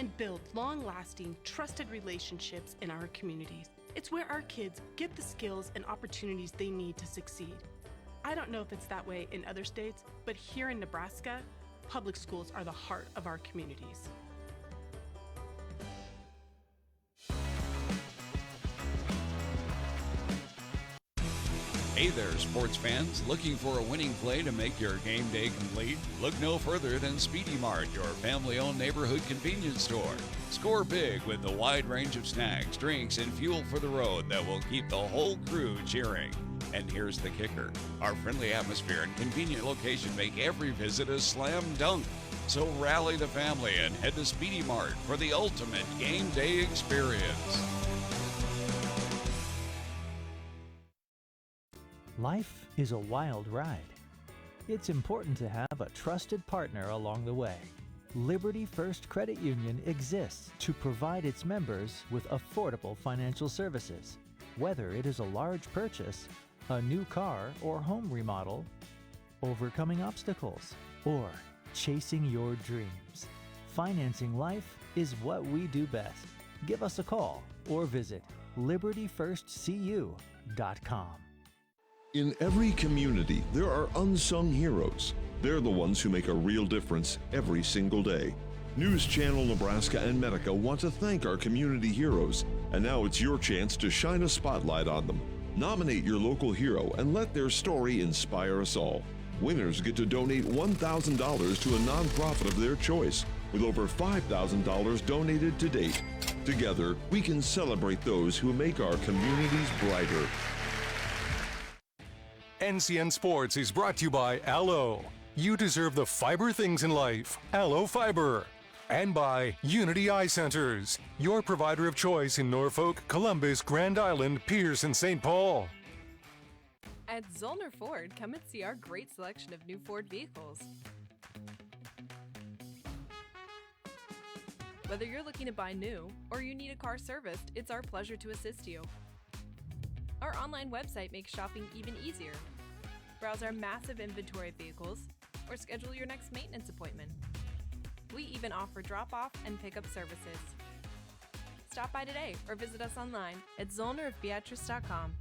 and build long-lasting, trusted relationships in our communities. It's where our kids get the skills and opportunities they need to succeed. I don't know if it's that way in other states, but here in Nebraska, public schools are the heart of our communities. Hey there, sports fans. Looking for a winning play to make your game day complete? Look no further than Speedy Mart, your family-owned neighborhood convenience store. Score big with the wide range of snacks, drinks, and fuel for the road that will keep the whole crew cheering. And here's the kicker. Our friendly atmosphere and convenient location make every visit a slam dunk. So rally the family and head to Speedy Mart for the ultimate game day experience. Life is a wild ride. It's important to have a trusted partner along the way. Liberty First Credit Union exists to provide its members with affordable financial services. Whether it is a large purchase, a new car or home remodel, overcoming obstacles, or chasing your dreams, financing life is what we do best. Give us a call or visit libertyfirstcu.com. In every community, there are unsung heroes. They're the ones who make a real difference every single day. News Channel Nebraska and Medica want to thank our community heroes, and now it's your chance to shine a spotlight on them. Nominate your local hero and let their story inspire us all. Winners get to donate $1,000 to a nonprofit of their choice, with over $5,000 donated to date. Together, we can celebrate those who make our communities brighter. NCN Sports is brought to you by Aloe. You deserve the fiber things in life. Aloe Fiber. And by Unity Eye Centers, your provider of choice in Norfolk, Columbus, Grand Island, Pierce, and St. Paul. At Zollner Ford, come and see our great selection of new Ford vehicles. Whether you're looking to buy new or you need a car serviced, it's our pleasure to assist you. Our online website makes shopping even easier. Browse our massive inventory of vehicles or schedule your next maintenance appointment. We even offer drop-off and pickup services. Stop by today or visit us online at zollnerofbeatrice.com.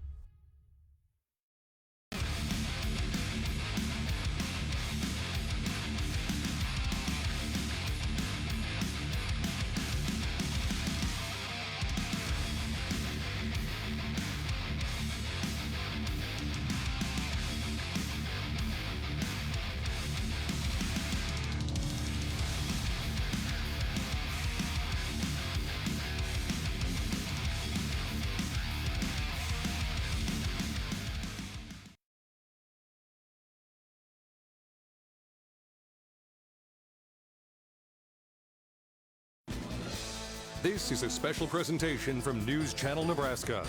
This is a special presentation from News Channel Nebraska.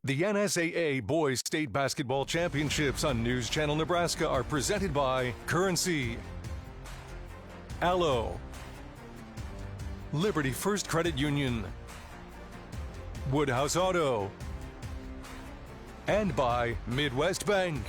The NSAA Boys State Basketball Championships on News Channel Nebraska are presented by Currency, Aloe, Liberty First Credit Union, Woodhouse Auto, and by Midwest Bank.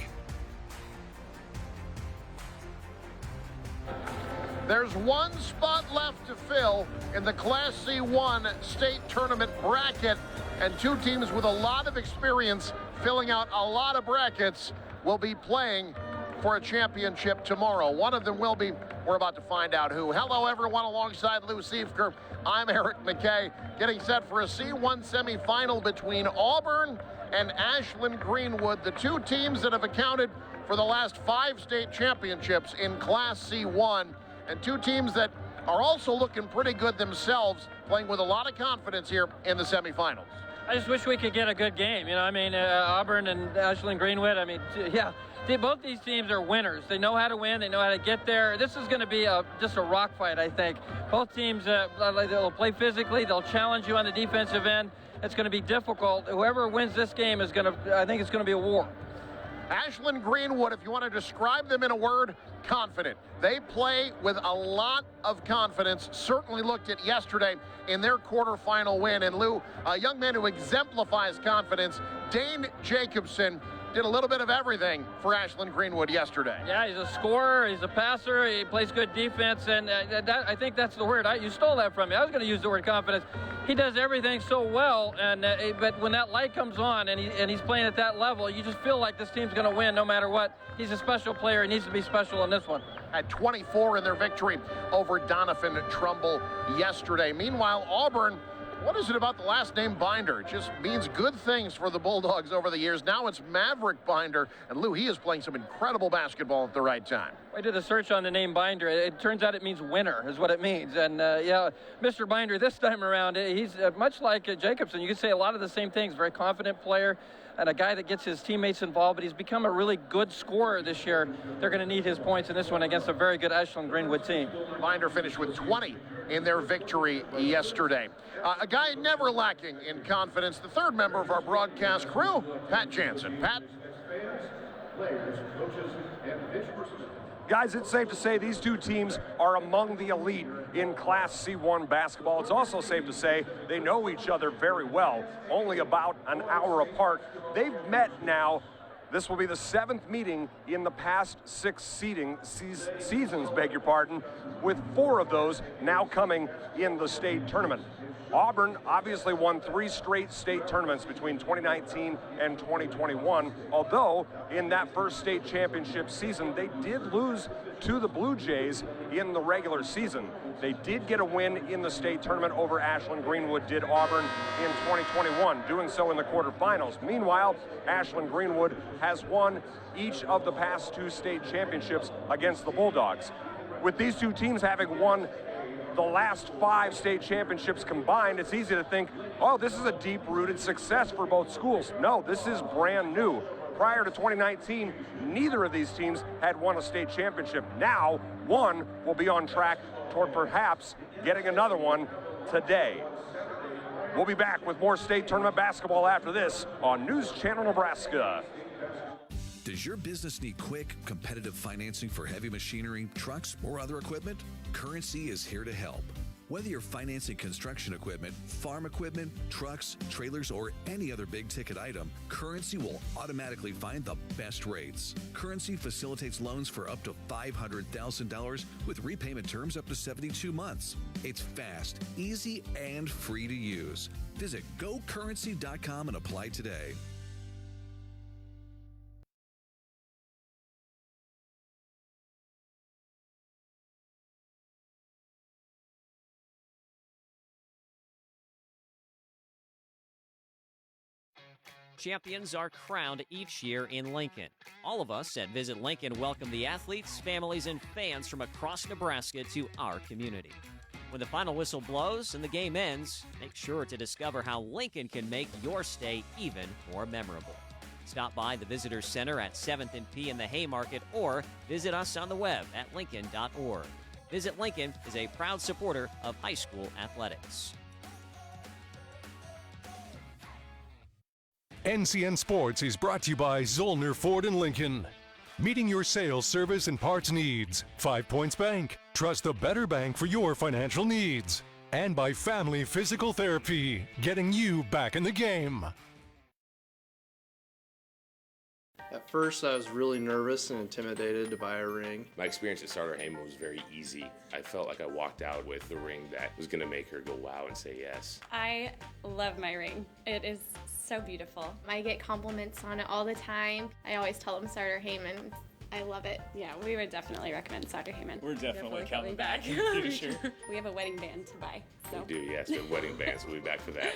There's one spot left to fill in the Class C1 state tournament bracket, and two teams with a lot of experience filling out a lot of brackets will be playing for a championship tomorrow. One of them will be, we're about to find out who. Hello everyone, alongside Lou Siefker, I'm Eric McKay, getting set for a C1 semifinal between Auburn and Ashland Greenwood, the two teams that have accounted for the last 5 state championships in Class C1. And two teams that are also looking pretty good themselves, playing with a lot of confidence here in the semifinals. I just wish we could get a good game. You know, I mean, Auburn and Ashland Greenwood, I mean, yeah, both these teams are winners. They know how to win. They know how to get there. This is going to be just a rock fight, I think. Both teams, they'll play physically. They'll challenge you on the defensive end. It's going to be difficult. Whoever wins this game is going to, I think it's going to be a war. Ashland Greenwood, if you want to describe them in a word, confident. They play with a lot of confidence. Certainly looked at yesterday in their quarterfinal win. And Lou, a young man who exemplifies confidence, Dane Jacobson, did a little bit of everything for Ashland Greenwood yesterday. Yeah, he's a scorer, he's a passer, he plays good defense, and I think that's the word. You stole that from me. I was going to use the word confidence. He does everything so well, and but when that light comes on and he's playing at that level, you just feel like this team's going to win no matter what. He's a special player. He needs to be special in this one. Had 24 in their victory over Donovan Trumbull yesterday. Meanwhile, Auburn, what is it about the last name Binder? It just means good things for the Bulldogs over the years. Now it's Maverick Binder, and Lou, he is playing some incredible basketball at the right time. I did a search on the name Binder. It turns out it means winner is what it means. And yeah, Mr. Binder this time around, he's much like Jacobson. You could say a lot of the same things. Very confident player and a guy that gets his teammates involved, but he's become a really good scorer this year. They're going to need his points in this one against a very good Ashland Greenwood team. Binder finished with 20 in their victory yesterday. A guy never lacking in confidence, the third member of our broadcast crew, Pat Jansen. Pat? Guys, it's safe to say these two teams are among the elite in Class C1 basketball. It's also safe to say they know each other very well, only about an hour apart. They've met now. This will be the 7th meeting in the past 6 seasons, with 4 of those now coming in the state tournament. Auburn obviously won 3 straight state tournaments between 2019 and 2021, although in that first state championship season, they did lose to the Blue Jays in the regular season. They did get a win in the state tournament over Ashland Greenwood, did Auburn in 2021, doing so in the quarterfinals. Meanwhile, Ashland Greenwood has won each of the past 2 state championships against the Bulldogs. With these two teams having won the last 5 state championships combined, it's easy to think, oh, this is a deep-rooted success for both schools. No, this is brand new. Prior to 2019, neither of these teams had won a state championship. Now, one will be on track toward perhaps getting another one today. We'll be back with more state tournament basketball after this on News Channel Nebraska. Does your business need quick, competitive financing for heavy machinery, trucks, or other equipment? Currency is here to help. Whether you're financing construction equipment, farm equipment, trucks, trailers, or any other big-ticket item, Currency will automatically find the best rates. Currency facilitates loans for up to $500,000 with repayment terms up to 72 months. It's fast, easy, and free to use. Visit GoCurrency.com and apply today. Champions are crowned each year in Lincoln. All of us at Visit Lincoln welcome the athletes, families, and fans from across Nebraska to our community. When the final whistle blows and the game ends, make sure to discover how Lincoln can make your stay even more memorable. Stop by the Visitors Center at 7th and P in the Haymarket or visit us on the web at lincoln.org. Visit Lincoln is a proud supporter of high school athletics. NCN Sports is brought to you by Zollner Ford and Lincoln. Meeting your sales, service, and parts needs. 5 Points Bank. Trust the better bank for your financial needs. And by Family Physical Therapy, getting you back in the game. At first, I was really nervous and intimidated to buy a ring. My experience at Starter Heyman was very easy. I felt like I walked out with the ring that was going to make her go wow and say yes. I love my ring. It is so beautiful. I get compliments on it all the time. I always tell them Starter Heyman. I love it. Yeah, we would definitely recommend Starter Heyman. We're definitely coming back in the future. We have a wedding band to buy. So. We do, yes, the wedding bands. We'll be back for that.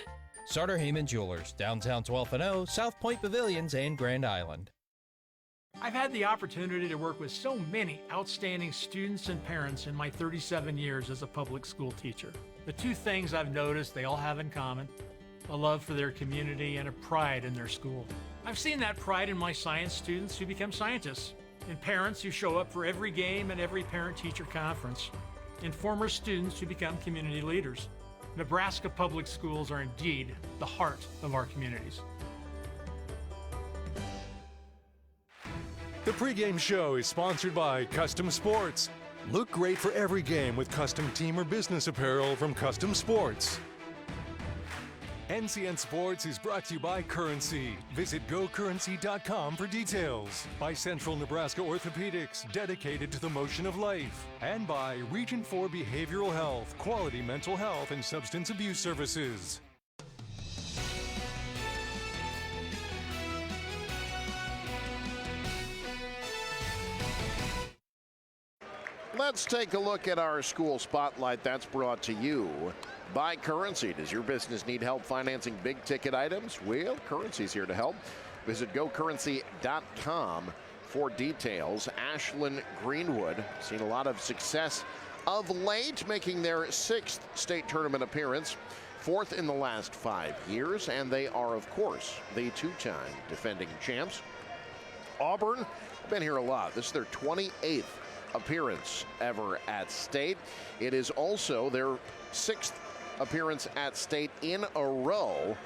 Starter Heyman Jewelers, downtown 12th and O, South Point Pavilions, and Grand Island. I've had the opportunity to work with so many outstanding students and parents in my 37 years as a public school teacher. The 2 things I've noticed they all have in common: a love for their community and a pride in their school. I've seen that pride in my science students who become scientists, in parents who show up for every game and every parent-teacher conference, in former students who become community leaders. Nebraska public schools are indeed the heart of our communities. The pregame show is sponsored by Custom Sports. Look great for every game with custom team or business apparel from Custom Sports. NCN Sports is brought to you by Currency. Visit gocurrency.com for details. By Central Nebraska Orthopedics, dedicated to the motion of life. And by Region 4 Behavioral Health, quality mental health and substance abuse services. Let's take a look at our school spotlight. That's brought to you by Currency. Does your business need help financing big ticket items? Well, Currency's here to help. Visit gocurrency.com for details. Ashland, Greenwood, seen a lot of success of late, making their 6th state tournament appearance, 4th in the last 5 years, and they are, of course, the 2-time defending champs. Auburn, been here a lot. This is their 28th appearance ever at state. It is also their 6th appearance at state in a row.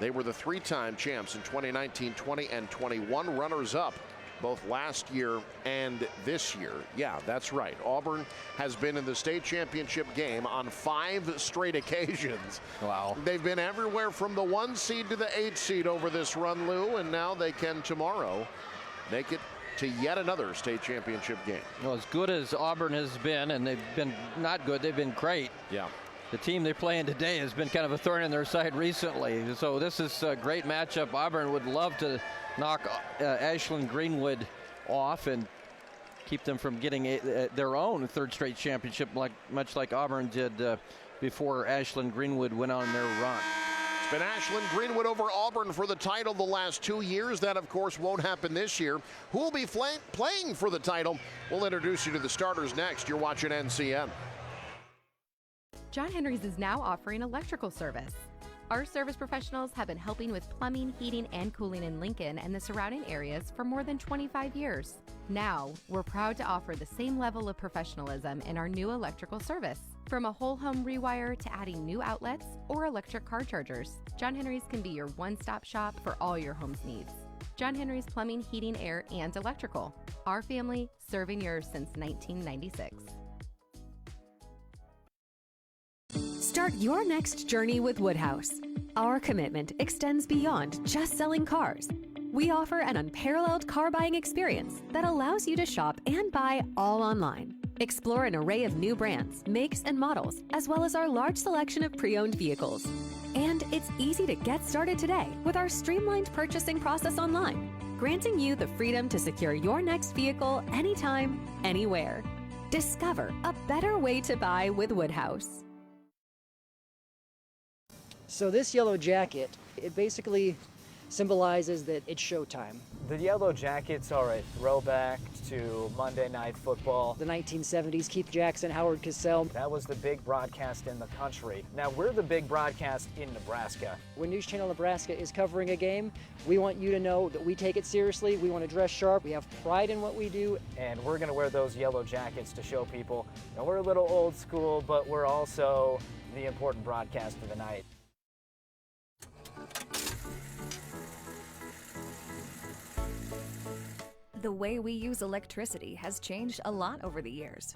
They were the 3-time champs in 2019, 20, and 21, runners-up both last year and this year. Yeah, that's right. Auburn has been in the state championship game on 5 straight occasions. Wow. They've been everywhere from the 1 seed to the 8 seed over this run, Lou, and now they can tomorrow make it to yet another state championship game. Well, as good as Auburn has been, and they've been not good, they've been great. Yeah. The team they're playing today has been kind of a thorn in their side recently. So this is a great matchup. Auburn would love to knock Ashland Greenwood off and keep them from getting their own 3rd straight championship, much like Auburn did before Ashland Greenwood went on their run. It's been Ashland Greenwood over Auburn for the title the last 2 years. That, of course, won't happen this year. Who will be playing for the title? We'll introduce you to the starters next. You're watching NCN. John Henry's is now offering electrical service. Our service professionals have been helping with plumbing, heating, and cooling in Lincoln and the surrounding areas for more than 25 years. Now, we're proud to offer the same level of professionalism in our new electrical service. From a whole home rewire to adding new outlets or electric car chargers, John Henry's can be your one-stop shop for all your home's needs. John Henry's Plumbing, Heating, Air, and Electrical. Our family serving yours since 1996. Start your next journey with Woodhouse. Our commitment extends beyond just selling cars. We offer an unparalleled car buying experience that allows you to shop and buy all online. Explore an array of new brands, makes, and models, as well as our large selection of pre-owned vehicles. And it's easy to get started today with our streamlined purchasing process online, granting you the freedom to secure your next vehicle anytime, anywhere. Discover a better way to buy with Woodhouse. So this yellow jacket, it basically symbolizes that it's showtime. The Yellow Jackets are a throwback to Monday Night Football. The 1970s, Keith Jackson, Howard Cosell. That was the big broadcast in the country. Now we're the big broadcast in Nebraska. When News Channel Nebraska is covering a game, we want you to know that we take it seriously. We want to dress sharp. We have pride in what we do. And we're going to wear those yellow jackets to show people that we're a little old school, but we're also the important broadcast of the night. The way we use electricity has changed a lot over the years.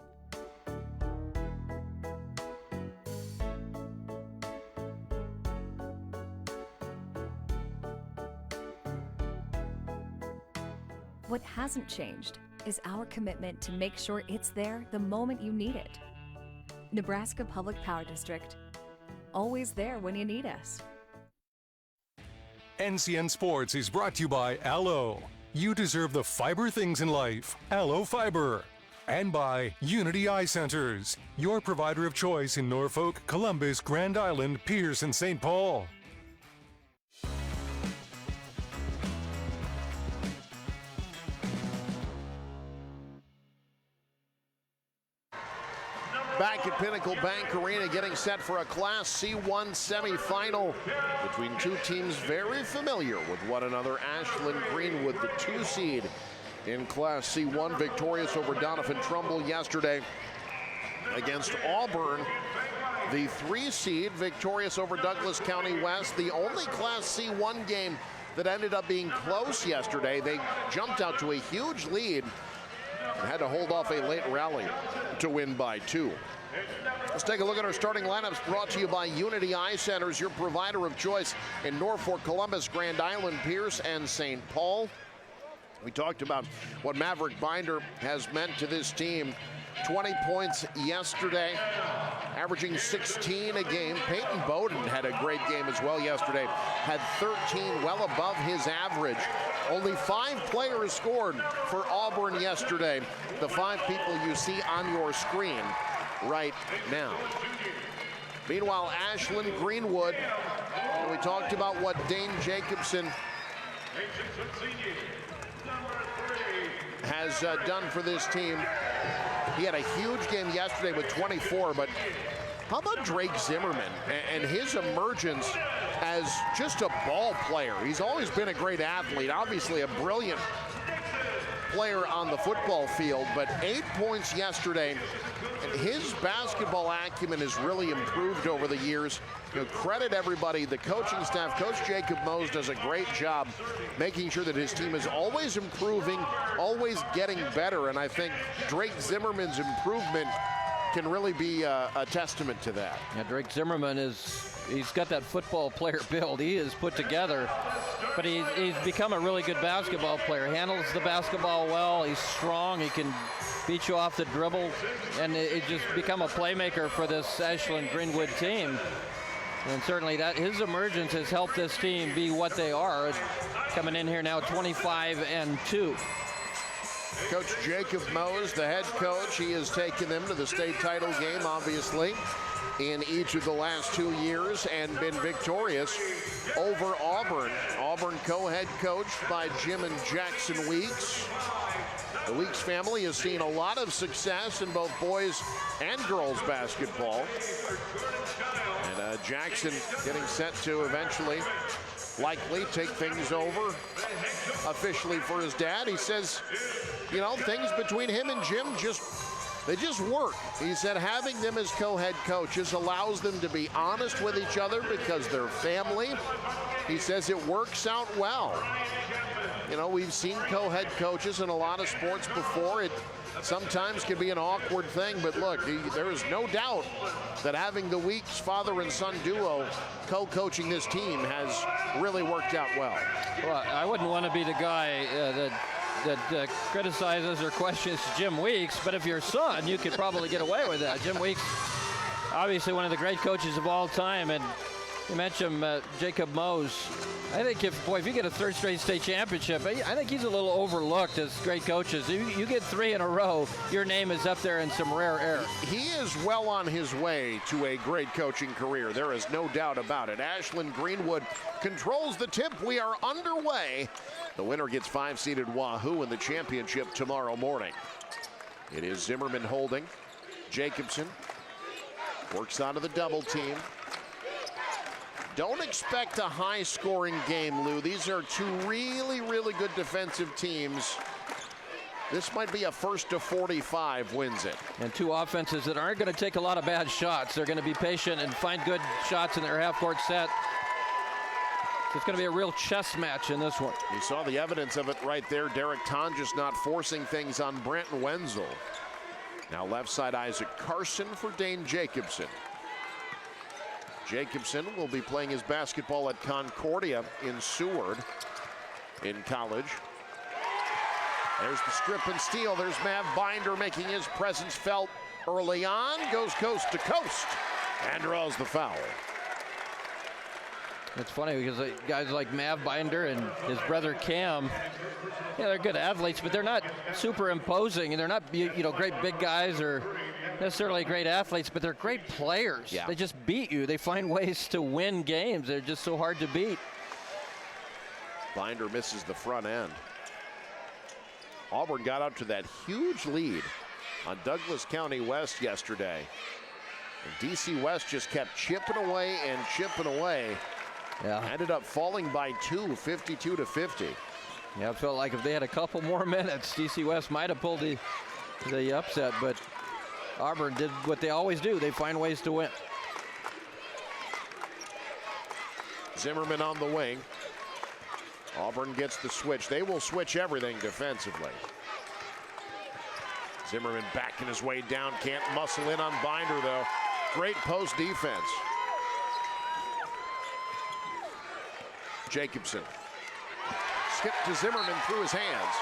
What hasn't changed is our commitment to make sure it's there the moment you need it. Nebraska Public Power District, always there when you need us. NCN Sports is brought to you by Aloe. You deserve the fiber things in life. Aloe Fiber. And by Unity Eye Centers, your provider of choice in Norfolk, Columbus, Grand Island, Pierce, and St. Paul. Back at Pinnacle Bank Arena, getting set for a Class C1 semifinal between two teams very familiar with one another. Ashland Greenwood, the 2 seed in Class C1, victorious over Donovan Trumbull yesterday against Auburn. The 3 seed victorious over Douglas County West, the only Class C1 game that ended up being close yesterday. They jumped out to a huge lead and had to hold off a late rally to win by 2. Let's take a look at our starting lineups, brought to you by Unity Eye Centers, your provider of choice in Norfolk, Columbus, Grand Island, Pierce, and St. Paul. We talked about what Maverick Binder has meant to this team. 20 points yesterday, averaging 16 a game. Peyton Bowden had a great game as well yesterday. Had 13, well above his average. Only 5 players scored for Auburn yesterday. The 5 people you see on your screen right now. Meanwhile, Ashland, Greenwood, we talked about what Dane Jacobson has done for this team. He had a huge game yesterday with 24, but how about Drake Zimmerman and his emergence as just a ball player? He's always been a great athlete, obviously a brilliant player on the football field, but 8 points yesterday. And his basketball acumen has really improved over the years. You know, credit everybody, the coaching staff. Coach Jacob Mose does a great job making sure that his team is always improving, always getting better. And I think Drake Zimmerman's improvement can really be a testament to that. Yeah, Drake Zimmerman he's got that football player build. He is put together, but he's become a really good basketball player. Handles the basketball well. He's strong. He can beat you off the dribble, and it just become a playmaker for this Ashland Greenwood team. And certainly that his emergence has helped this team be what they are. Coming in here now 25-2. Coach Jacob Mose, the head coach, he has taken them to the state title game, obviously, in each of the last 2 years and been victorious over Auburn. Auburn co-head coached by Jim and Jackson Weeks. The Weeks family has seen a lot of success in both boys and girls basketball. And Jackson getting set to eventually, likely take things over officially for his dad. He says, you know, things between him and Jim they just work. He said having them as co-head coaches allows them to be honest with each other because they're family. He says it works out well. You know, we've seen co-head coaches in a lot of sports before. It sometimes can be an awkward thing, but look, there is no doubt that having the Weeks father and son duo co-coaching this team has really worked out well. Well, I wouldn't want to be the guy that criticizes or questions Jim Weeks, but if your son, you could probably get away with that. Jim Weeks, obviously one of the great coaches of all time, and you mentioned Jacob Mose. I think if you get a third straight state championship, I think he's a little overlooked as great coaches. You get 3 in a row, your name is up there in some rare air. He is well on his way to a great coaching career. There is no doubt about it. Ashland Greenwood controls the tip. We are underway. The winner gets 5-seeded Wahoo in the championship tomorrow morning. It is Zimmerman holding. Jacobson works out of the double team. Don't expect a high-scoring game, Lou. These are 2 really, really good defensive teams. This might be a 1st to 45 wins it. And 2 offenses that aren't going to take a lot of bad shots. They're going to be patient and find good shots in their half-court set. So it's going to be a real chess match in this one. You saw the evidence of it right there. Derek Tonjes not forcing things on Brenton Wenzel. Now left side Isaac Carson for Dane Jacobson. Jacobson will be playing his basketball at Concordia in Seward in college. There's the strip and steal. There's Mav Binder making his presence felt early on. Goes coast to coast and draws the foul. It's funny because guys like Mav Binder and his brother Cam, yeah, they're good athletes, but they're not super imposing, and they're not great big guys or necessarily great athletes, but they're great players. Yeah. They just beat you. They find ways to win games. They're just so hard to beat. Binder misses the front end. Auburn got up to that huge lead on Douglas County West yesterday. And DC West just kept chipping away and chipping away. Yeah. Ended up falling by 2, 52 to 50. Yeah, it felt like if they had a couple more minutes, DC West might have pulled the upset, but Auburn did what they always do. They find ways to win. Zimmerman on the wing. Auburn gets the switch. They will switch everything defensively. Zimmerman backing his way down, can't muscle in on Binder though. Great post defense. Jacobson. Skip to Zimmerman through his hands.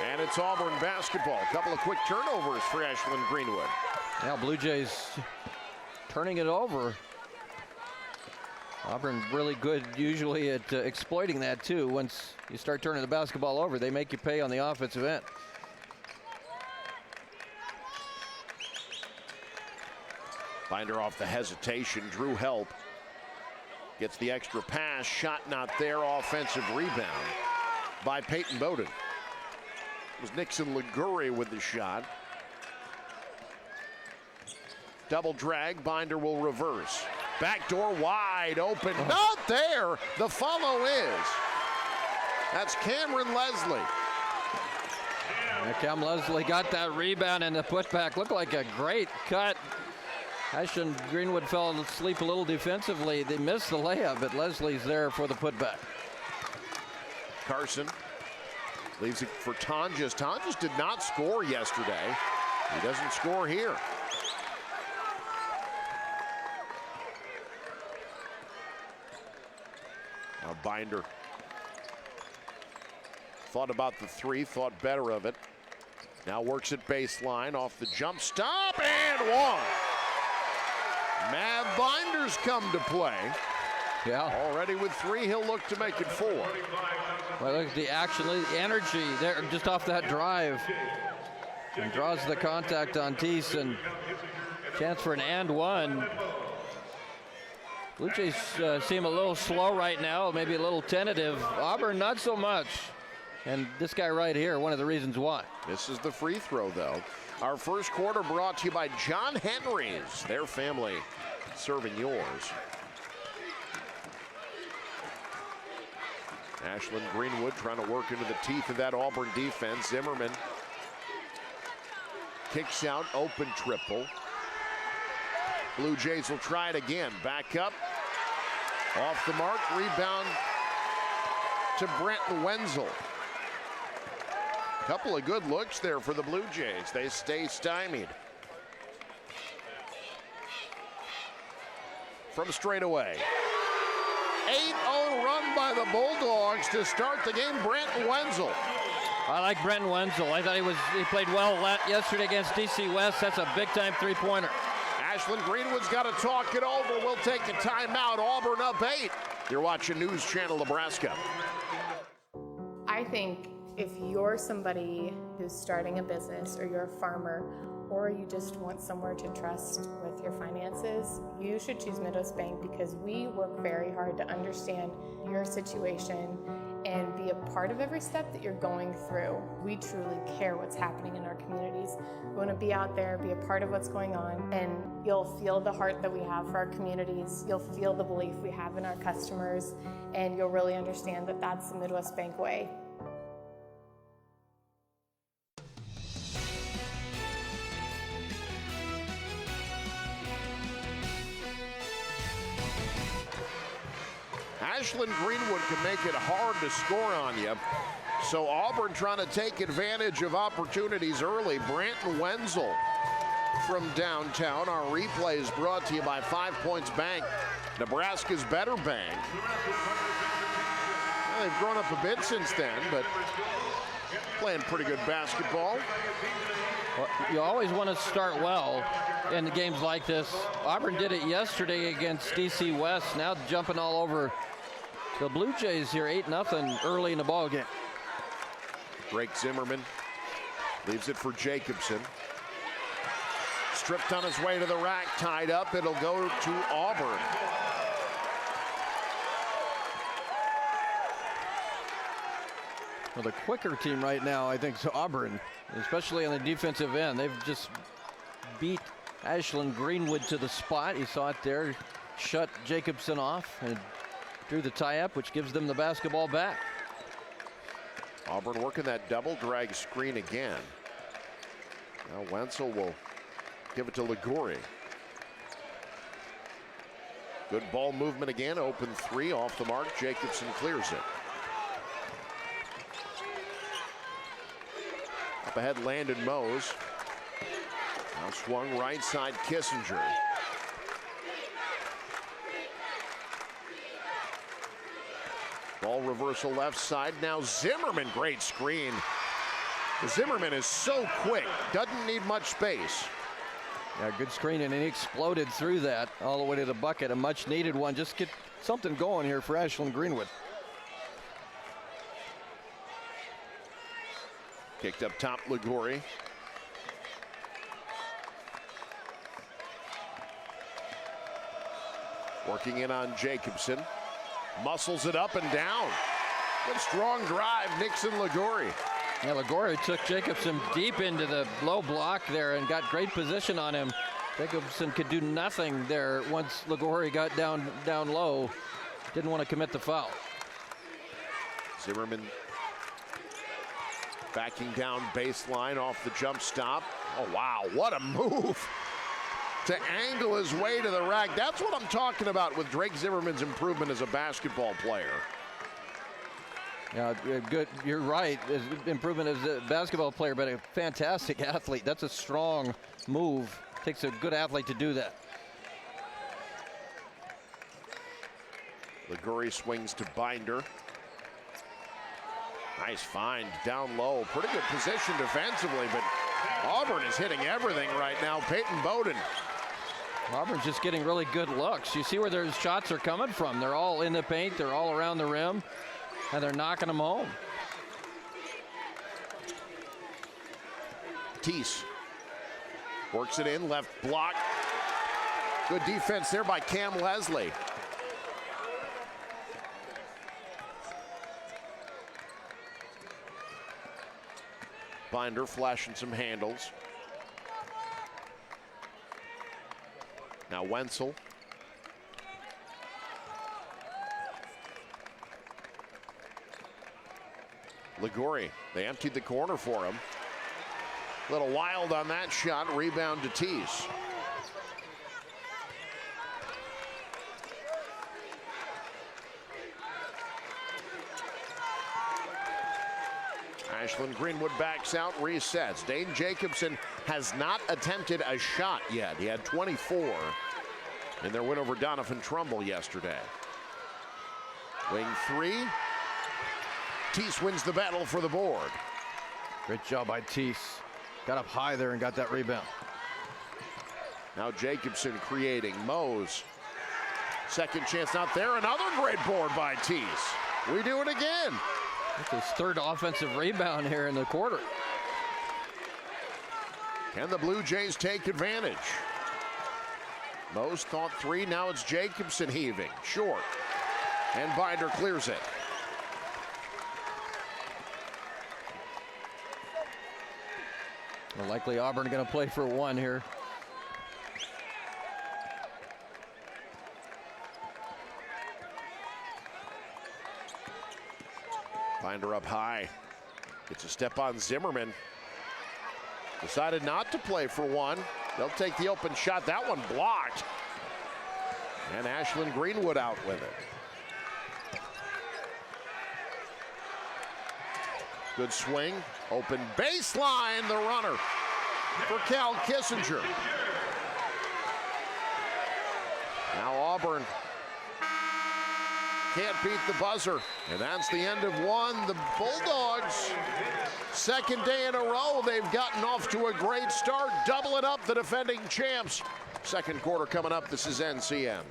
And it's Auburn basketball. A couple of quick turnovers for Ashland Greenwood. Now Blue Jays turning it over. Auburn really good usually at exploiting that too. Once you start turning the basketball over, they make you pay on the offensive end. Binder off the hesitation, drew help. Gets the extra pass, shot not there, offensive rebound by Peyton Bowden. It was Nixon Liguri with the shot. Double drag, Binder will reverse. Backdoor wide open, not there. The follow is. That's Cameron Leslie. Cam Leslie got that rebound and the putback. Looked like a great cut. Ashland Greenwood fell asleep a little defensively. They missed the layup, but Leslie's there for the putback. Carson leaves it for Tonjes. Tonjes did not score yesterday. He doesn't score here. Now Binder thought about the three, thought better of it. Now works it baseline off the jump stop and one. Mav Binder's come to play. Yeah. Already with three, he'll look to make it four. Well, look at the action, the energy there just off that drive. And draws the contact on Teese and chance for an and one. Blue Jays seem a little slow right now, maybe a little tentative. Auburn, not so much. And this guy right here, one of the reasons why. This is the free throw, though. Our first quarter brought to you by John Henry's. Their family serving yours. Ashland Greenwood trying to work into the teeth of that Auburn defense. Zimmerman kicks out, open triple. Blue Jays will try it again. Back up. Off the mark, rebound to Brenton Wenzel. Couple of good looks there for the Blue Jays. They stay stymied. From straight away. 8-0 run by the Bulldogs to start the game. Brenton Wenzel. I like Brenton Wenzel. I thought he played well yesterday against DC West. That's a big-time three-pointer. Ashland Greenwood's got to talk it over. We'll take a timeout. Auburn up 8. You're watching News Channel Nebraska. I think if you're somebody who's starting a business, or you're a farmer, or you just want somewhere to trust with your finances, you should choose Midwest Bank, because we work very hard to understand your situation and be a part of every step that you're going through. We truly care what's happening in our communities. We want to be out there, be a part of what's going on, and you'll feel the heart that we have for our communities. You'll feel the belief we have in our customers, and you'll really understand that that's the Midwest Bank way. Ashland Greenwood can make it hard to score on you. So Auburn trying to take advantage of opportunities early. Brenton Wenzel from downtown. Our replay is brought to you by 5 Points Bank, Nebraska's better bank. Well, they've grown up a bit since then, but playing pretty good basketball. Well, you always want to start well in the games like this. Auburn did it yesterday against DC West. Now jumping all over the Blue Jays here, 8-0 early in the ball game. Drake Zimmerman leaves it for Jacobson. Stripped on his way to the rack, tied up. It'll go to Auburn. Well, the quicker team right now, I think, is Auburn, especially on the defensive end. They've just beat Ashland Greenwood to the spot. You saw it there, shut Jacobson off and drew the tie-up, which gives them the basketball back. Auburn working that double drag screen again. Now Wenzel will give it to Liguri. Good ball movement again, open three off the mark. Jacobson clears it. ahead, Landon Mose. Now swung right side, Kissinger. Ball reversal left side. Now Zimmerman, great screen. Zimmerman is so quick, doesn't need much space. Yeah, good screen, and he exploded through that all the way to the bucket. A much needed one. Just get something going here for Ashland Greenwood. Kicked up top, Ligori. Working in on Jacobson. Muscles it up and down. Good strong drive, Nixon Ligori. Yeah, Ligori took Jacobson deep into the low block there and got great position on him. Jacobson could do nothing there once Ligori got down low. Didn't want to commit the foul. Zimmerman backing down baseline off the jump stop. Oh, wow, what a move to angle his way to the rack. That's what I'm talking about with Drake Zimmerman's improvement as a basketball player. Yeah, good. You're right. His improvement as a basketball player, but a fantastic athlete. That's a strong move. Takes a good athlete to do that. Ligori swings to Binder. Nice find down low. Pretty good position defensively, but Auburn is hitting everything right now. Peyton Bowden. Auburn's just getting really good looks. You see where their shots are coming from. They're all in the paint. They're all around the rim. And they're knocking them home. Teese works it in, left block. Good defense there by Cam Leslie. Binder flashing some handles. Now Wenzel. Ligori, they emptied the corner for him. A little wild on that shot, rebound to Teese. Ashland Greenwood backs out, resets. Dane Jacobson has not attempted a shot yet. He had 24 in their win over Donovan Trumbull yesterday. Wing three. Teese wins the battle for the board. Great job by Teese. Got up high there and got that rebound. Now Jacobson creating. Mose. Second chance not there. Another great board by Teese. We do it again. That's his third offensive rebound here in the quarter. Can the Blue Jays take advantage? Mose thought three. Now it's Jacobson heaving. Short. And Binder clears it. Well, likely Auburn going to play for one here. Binder up high. Gets a step on Zimmerman. Decided not to play for one. They'll take the open shot. That one blocked. And Ashland Greenwood out with it. Good swing. Open baseline, the runner for Cal Kissinger. Now Auburn can't beat the buzzer. And that's the end of one. The Bulldogs, second day in a row, they've gotten off to a great start. Double it up, the defending champs. Second quarter coming up. This is NCN.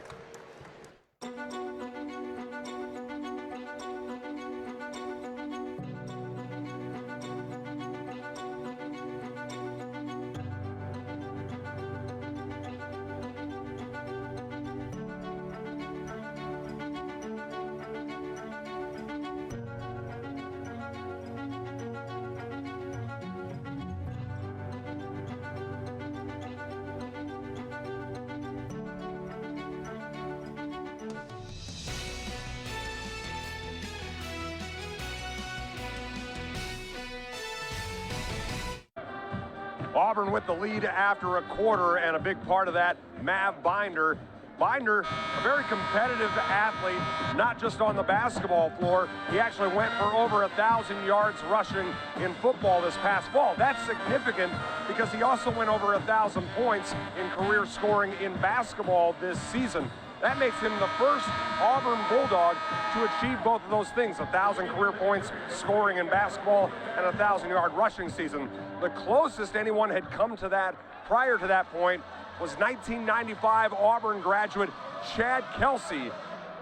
Auburn with the lead after a quarter, and a big part of that, Mav Binder Binder, a very competitive athlete, not just on the basketball floor. He actually went for over 1,000 yards rushing in football this past fall. That's significant because he also went over 1,000 points in career scoring in basketball this season. That makes him the first Auburn Bulldog to achieve both of those things, 1,000 career points scoring in basketball and a 1,000-yard rushing season. The closest anyone had come to that prior to that point was 1995 Auburn graduate Chad Kelsey,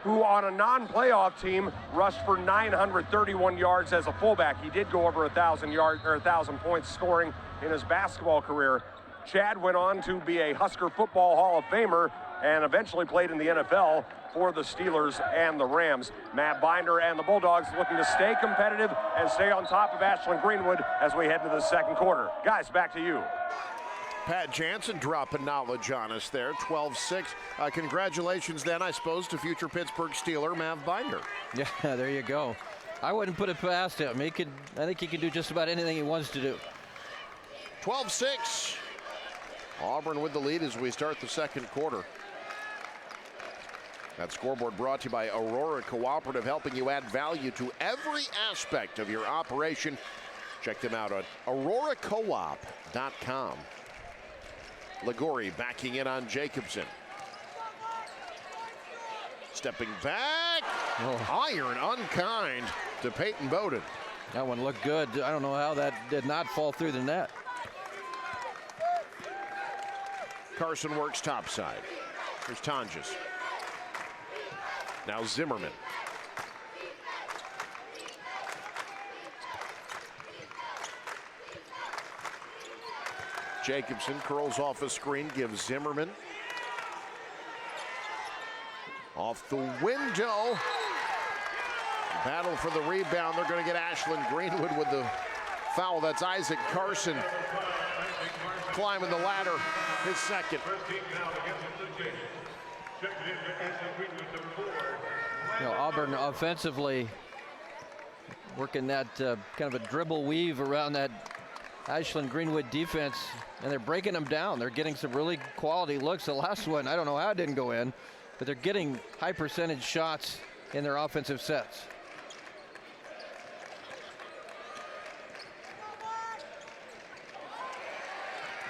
who on a non-playoff team rushed for 931 yards as a fullback. He did go over 1,000 points scoring in his basketball career. Chad went on to be a Husker Football Hall of Famer and eventually played in the NFL for the Steelers and the Rams. Matt Binder and the Bulldogs looking to stay competitive and stay on top of Ashland Greenwood as we head into the second quarter. Guys, back to you. Pat Jansen dropping knowledge on us there, 12-6. Congratulations then, I suppose, to future Pittsburgh Steeler Matt Binder. Yeah, there you go. I wouldn't put it past him. I think he can do just about anything he wants to do. 12-6. Auburn with the lead as we start the second quarter. That scoreboard brought to you by Aurora Cooperative, helping you add value to every aspect of your operation. Check them out at auroracoop.com. Ligori backing in on Jacobson. Stepping back. Iron unkind to Peyton Bowden. That one looked good. I don't know how that did not fall through the net. Carson works topside. Here's Tonjes. Now Zimmerman. Jacobson curls off a screen, gives Zimmerman. Off the window. Battle for the rebound. They're going to get Ashland Greenwood with the foul. That's Isaac Carson climbing the ladder, his second. Auburn offensively working that kind of a dribble weave around that Ashland Greenwood defense, and they're breaking them down. They're getting some really quality looks. The last one, I don't know how it didn't go in, but they're getting high percentage shots in their offensive sets.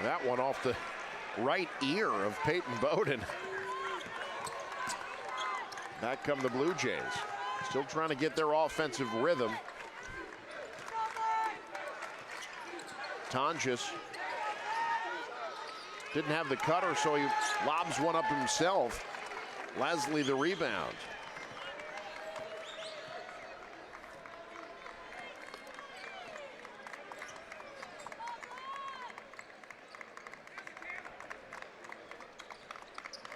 That one off the right ear of Peyton Bowden. Back come the Blue Jays. Still trying to get their offensive rhythm. Tonjes didn't have the cutter, so he lobs one up himself. Leslie the rebound.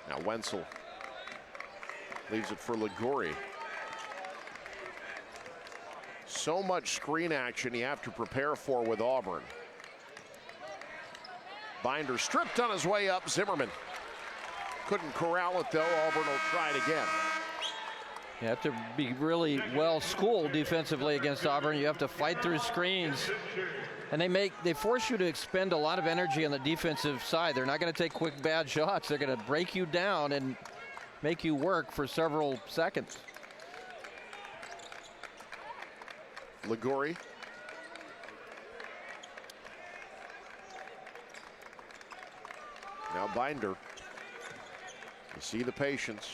Now Wenzel leaves it for Ligori. So much screen action you have to prepare for with Auburn. Binder stripped on his way up. Zimmerman couldn't corral it though. Auburn will try it again. You have to be really well schooled defensively against Auburn. You have to fight through screens. And they force you to expend a lot of energy on the defensive side. They're not going to take quick bad shots. They're going to break you down and make you work for several seconds. Ligori. Now Binder. You see the patience.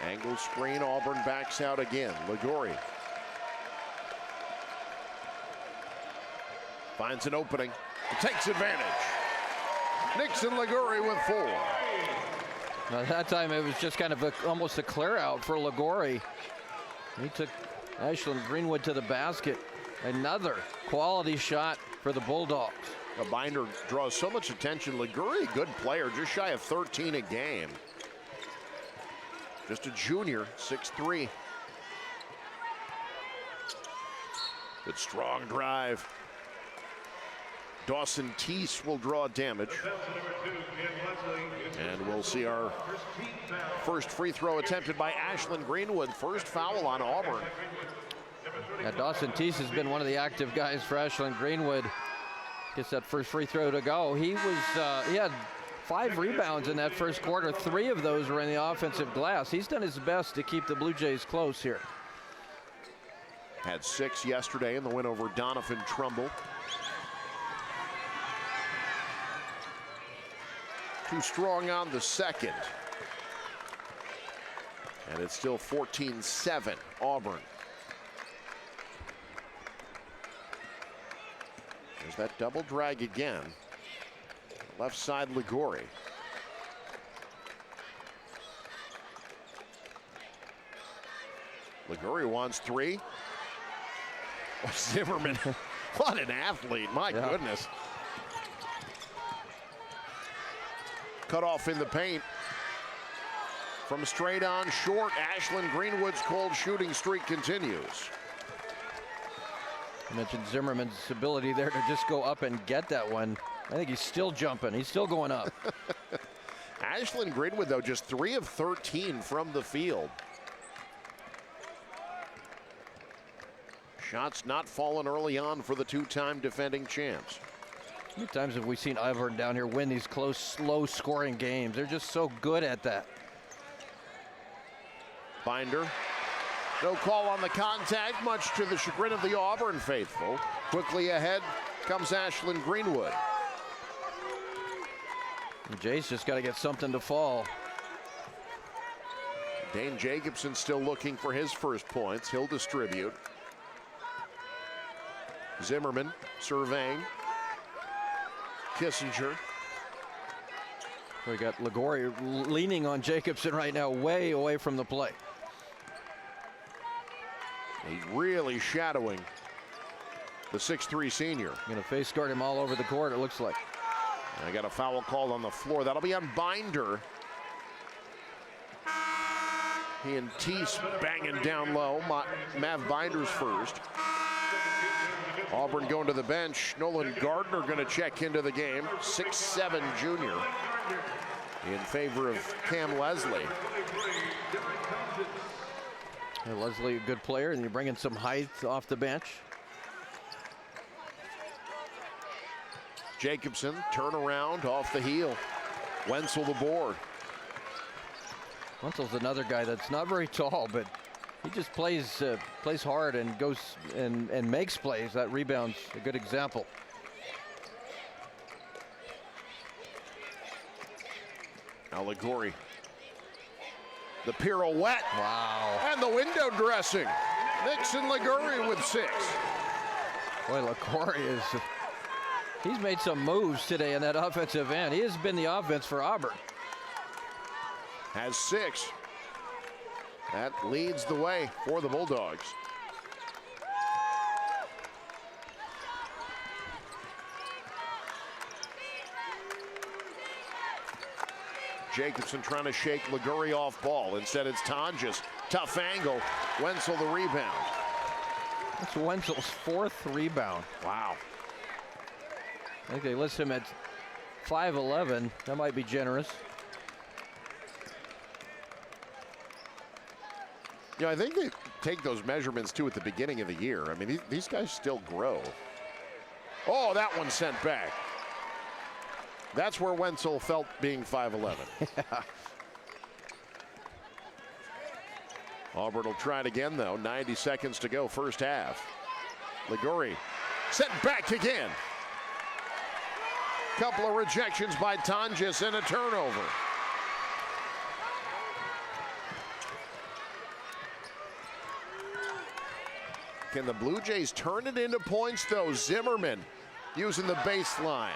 Angle screen, Auburn backs out again. Ligori finds an opening, takes advantage. Nixon Ligori with 4. Now, that time it was just kind of almost a clear out for Ligori. He took Ashland Greenwood to the basket. Another quality shot for the Bulldogs. A Binder draws so much attention. Ligori, good player, just shy of 13 a game. Just a junior, 6'3". Good strong drive. Dawson Teese will draw damage. And we'll see our first free throw attempted by Ashland Greenwood. First foul on Auburn. Yeah, Dawson Teese has been one of the active guys for Ashland Greenwood. Gets that first free throw to go. He had 5 rebounds in that first quarter. 3 of those were in the offensive glass. He's done his best to keep the Blue Jays close here. Had 6 yesterday in the win over Donovan Trumbull. Too strong on the second. And it's still 14-7 Auburn. There's that double drag again. Left side Ligori. Ligori wants 3. Oh, Zimmerman, what an athlete, my goodness. Cut off in the paint. From straight on short, Ashland Greenwood's cold shooting streak continues. I mentioned Zimmerman's ability there to just go up and get that one. I think he's still jumping. He's still going up. Ashland Greenwood, though, just 3 of 13 from the field. Shots not falling early on for the 2-time defending champs. How many times have we seen Auburn down here win these close, slow-scoring games? They're just so good at that. Binder. No call on the contact, much to the chagrin of the Auburn faithful. Quickly ahead comes Ashland Greenwood. And Jay's just got to get something to fall. Dane Jacobson still looking for his first points. He'll distribute. Zimmerman surveying. Kissinger. We got Ligori leaning on Jacobson right now, way away from the play. He's really shadowing the 6'3" senior. Going to face guard him all over the court, it looks like. I got a foul called on the floor. That'll be on Binder. He and Teese banging down low. Mav Binder's first. Auburn going to the bench. Nolan Gardner going to check into the game. 6'7" junior in favor of Cam Leslie. Yeah, Leslie, a good player, and you're bringing some height off the bench. Jacobson, turn around off the heel. Wenzel the board. Wenzel's another guy that's not very tall, but he just plays hard and goes and makes plays. That rebound's a good example. Now Ligori. The pirouette. Wow. And the window dressing. Nixon Ligori with 6. Boy, Ligori he's made some moves today in that offensive end. He has been the offense for Auburn. Has 6. That leads the way for the Bulldogs. Jacobson trying to shake Liguri off ball. Instead, it's Tonjes. Tough angle. Wenzel the rebound. That's Wenzel's 4th rebound. Wow. I think they list him at 5'11". That might be generous. Yeah, I think they take those measurements too at the beginning of the year. I mean, these guys still grow. Oh, that one sent back. That's where Wenzel felt being 5'11". Yeah. Auburn will try it again, though. 90 seconds to go, first half. Liguri sent back again. Couple of rejections by Tonjes and a turnover. Can the Blue Jays turn it into points, though? Zimmerman using the baseline.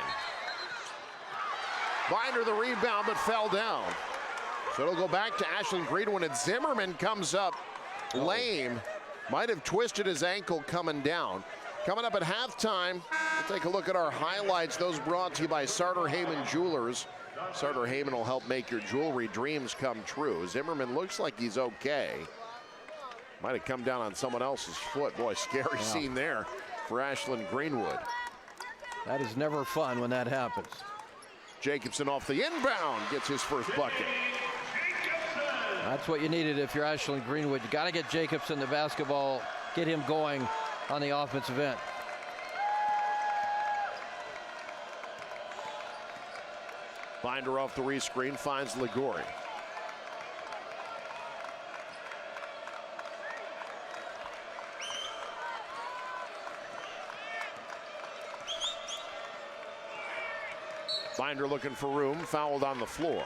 Binder the rebound, but fell down. So it'll go back to Ashland Greenwood, and Zimmerman comes up lame. Might have twisted his ankle coming down. Coming up at halftime, we'll take a look at our highlights. Those brought to you by Sartor Heyman Jewelers. Sartor Heyman will help make your jewelry dreams come true. Zimmerman looks like he's okay. Might have come down on someone else's foot. Boy, scary scene there for Ashland Greenwood. That is never fun when that happens. Jacobson off the inbound gets his first bucket. That's what you needed if you're Ashland Greenwood. You got to get Jacobson the basketball, get him going on the offensive end. Binder off the rescreen, finds Ligori. Binder looking for room, fouled on the floor.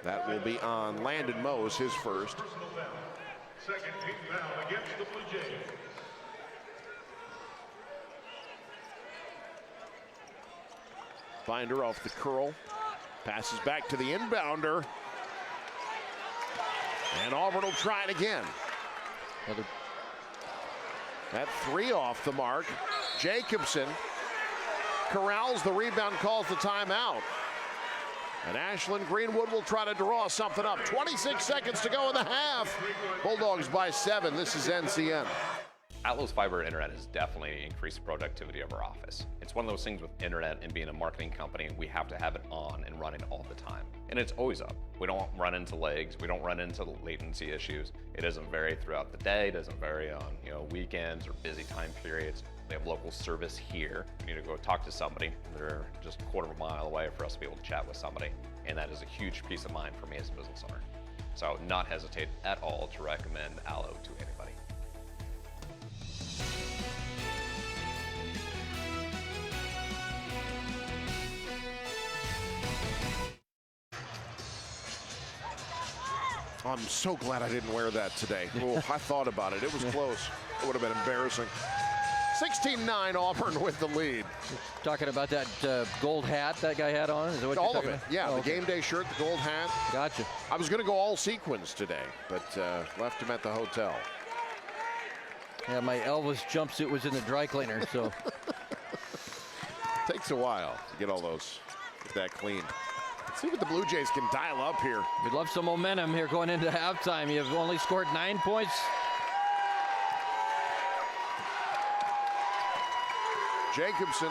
That will be on Landon Mose, his first. Second team foul against the Blue Jays. Binder off the curl, passes back to the inbounder. And Auburn will try it again. That three off the mark. Jacobson corrals the rebound, calls the timeout. And Ashland Greenwood will try to draw something up. 26 seconds to go in the half. Bulldogs by 7. This is NCN. Atlas Fiber Internet has definitely increased the productivity of our office. It's one of those things with internet and being a marketing company, we have to have it on and running all the time. And it's always up. We don't run into lags, we don't run into latency issues. It doesn't vary throughout the day, it doesn't vary on weekends or busy time periods. We have local service here. We need to go talk to somebody. They're just a quarter of a mile away for us to be able to chat with somebody. And that is a huge peace of mind for me as a business owner. So not hesitate at all to recommend Allo to anybody. I'm so glad I didn't wear that today. Oh, I thought about it. It was close. It would have been embarrassing. 16-9 Auburn with the lead. Talking about that gold hat that guy had on? Is that what all you're of talking it. about? Yeah, Oh, the okay. game day shirt, the gold hat. Gotcha. I was going to go all sequins today, but left him at the hotel. Yeah, my Elvis jumpsuit was in the dry cleaner, so. Takes a while to get all those, get that clean. Let's see what the Blue Jays can dial up here. We'd love some momentum here going into halftime. You've only scored 9 points. Jacobson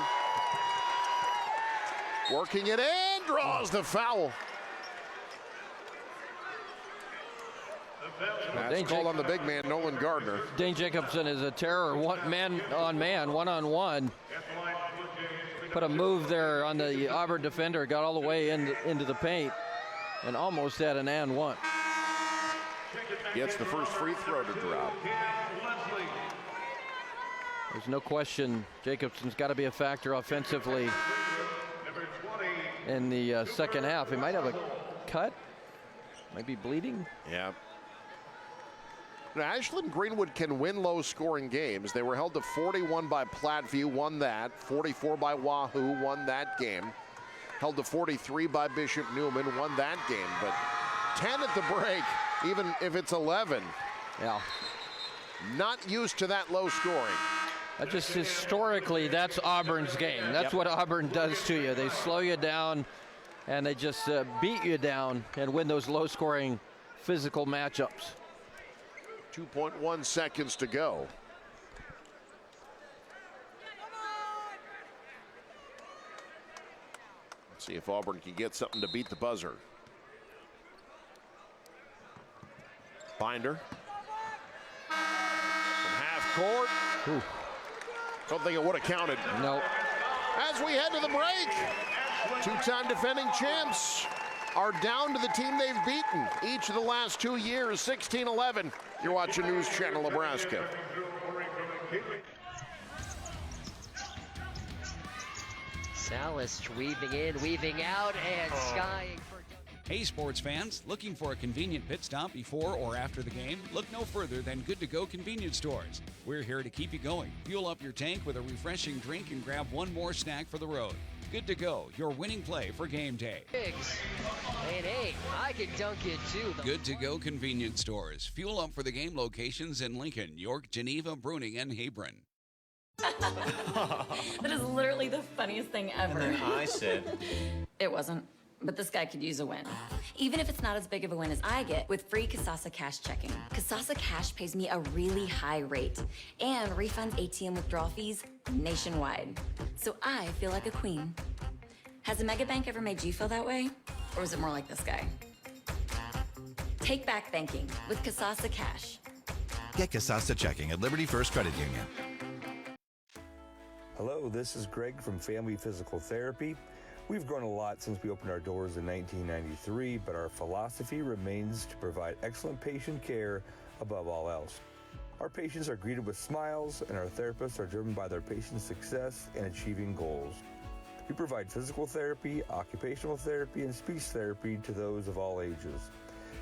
working it in, draws the foul. That's called on the big man, Nolan Gardner. Dane Jacobson is a terror, man on man, one-on-one. Put a move there on the Auburn defender, got all the way into the paint, and almost had an and one. Gets the first free throw to drop. There's no question Jacobson's got to be a factor offensively in the second half. He might have a cut, might be bleeding. Yeah. Now, Ashland Greenwood can win low-scoring games. They were held to 41 by Platteview, won that. 44 by Wahoo, won that game. Held to 43 by Bishop Newman, won that game. But 10 at the break, even if it's 11. Yeah. Not used to that low scoring. That just historically, that's Auburn's game. That's what Auburn does to you. They slow you down, and they just beat you down and win those low-scoring physical matchups. 2.1 seconds to go. Let's see if Auburn can get something to beat the buzzer. Binder. From half court. Ooh. Don't think it would have counted. No. As we head to the break, two-time defending champs are down to the team they've beaten each of the last 2 years, 16-11. You're watching News Channel Nebraska. Salas weaving in, weaving out, and skying for... Hey sports fans, looking for a convenient pit stop before or after the game? Look no further than Good To Go convenience stores. We're here to keep you going. Fuel up your tank with a refreshing drink and grab one more snack for the road. Good To Go, your winning play for game day. And hey, I can dunk it too. Good To Go convenience stores. Fuel up for the game locations in Lincoln, York, Geneva, Bruning, and Hebron. That is literally the funniest thing ever. And then I said... It wasn't. But this guy could use a win. Even if it's not as big of a win as I get with free Kasasa Cash checking. Kasasa Cash pays me a really high rate and refunds ATM withdrawal fees nationwide. So I feel like a queen. Has a mega bank ever made you feel that way? Or was it more like this guy? Take back banking with Kasasa Cash. Get Kasasa checking at Liberty First Credit Union. Hello, this is Greg from Family Physical Therapy. We've grown a lot since we opened our doors in 1993, but our philosophy remains to provide excellent patient care above all else. Our patients are greeted with smiles, and our therapists are driven by their patients' success and achieving goals. We provide physical therapy, occupational therapy, and speech therapy to those of all ages.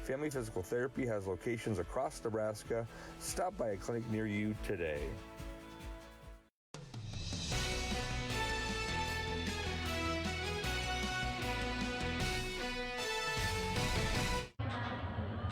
Family Physical Therapy has locations across Nebraska. Stop by a clinic near you today.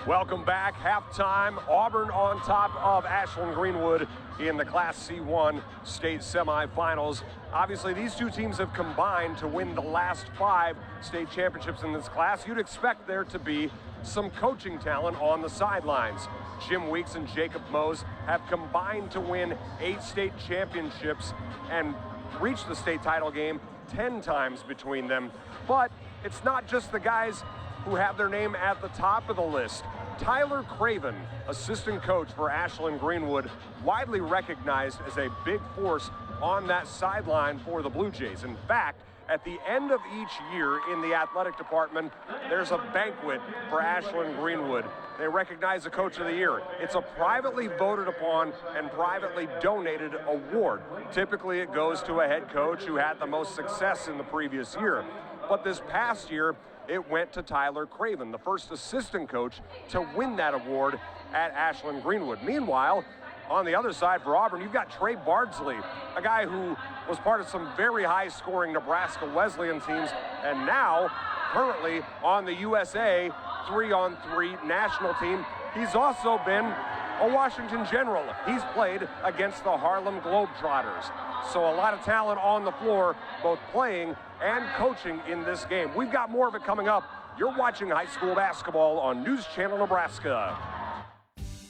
Welcome back. Halftime. Auburn on top of Ashland Greenwood in the Class C1 state semifinals. Obviously, these two teams have combined to win the last 5 state championships in this class. You'd expect there to be some coaching talent on the sidelines. Jim Weeks and Jacob Mose have combined to win 8 state championships and reach the state title game 10 times between them. But it's not just the guys who have their name at the top of the list. Tyler Craven, assistant coach for Ashland Greenwood, widely recognized as a big force on that sideline for the Blue Jays. In fact, at the end of each year in the athletic department, there's a banquet for Ashland Greenwood. They recognize the Coach of the Year. It's a privately voted upon and privately donated award. Typically, it goes to a head coach who had the most success in the previous year. But this past year, it went to Tyler Craven, the first assistant coach to win that award at Ashland Greenwood. Meanwhile, on the other side for Auburn, you've got Trey Bardsley, a guy who was part of some very high-scoring Nebraska Wesleyan teams, and now currently on the USA 3-on-3 national team. He's also been a Washington General. He's played against the Harlem Globetrotters. So a lot of talent on the floor, both playing and coaching in this game. We've got more of it coming up. You're watching high school basketball on News Channel Nebraska.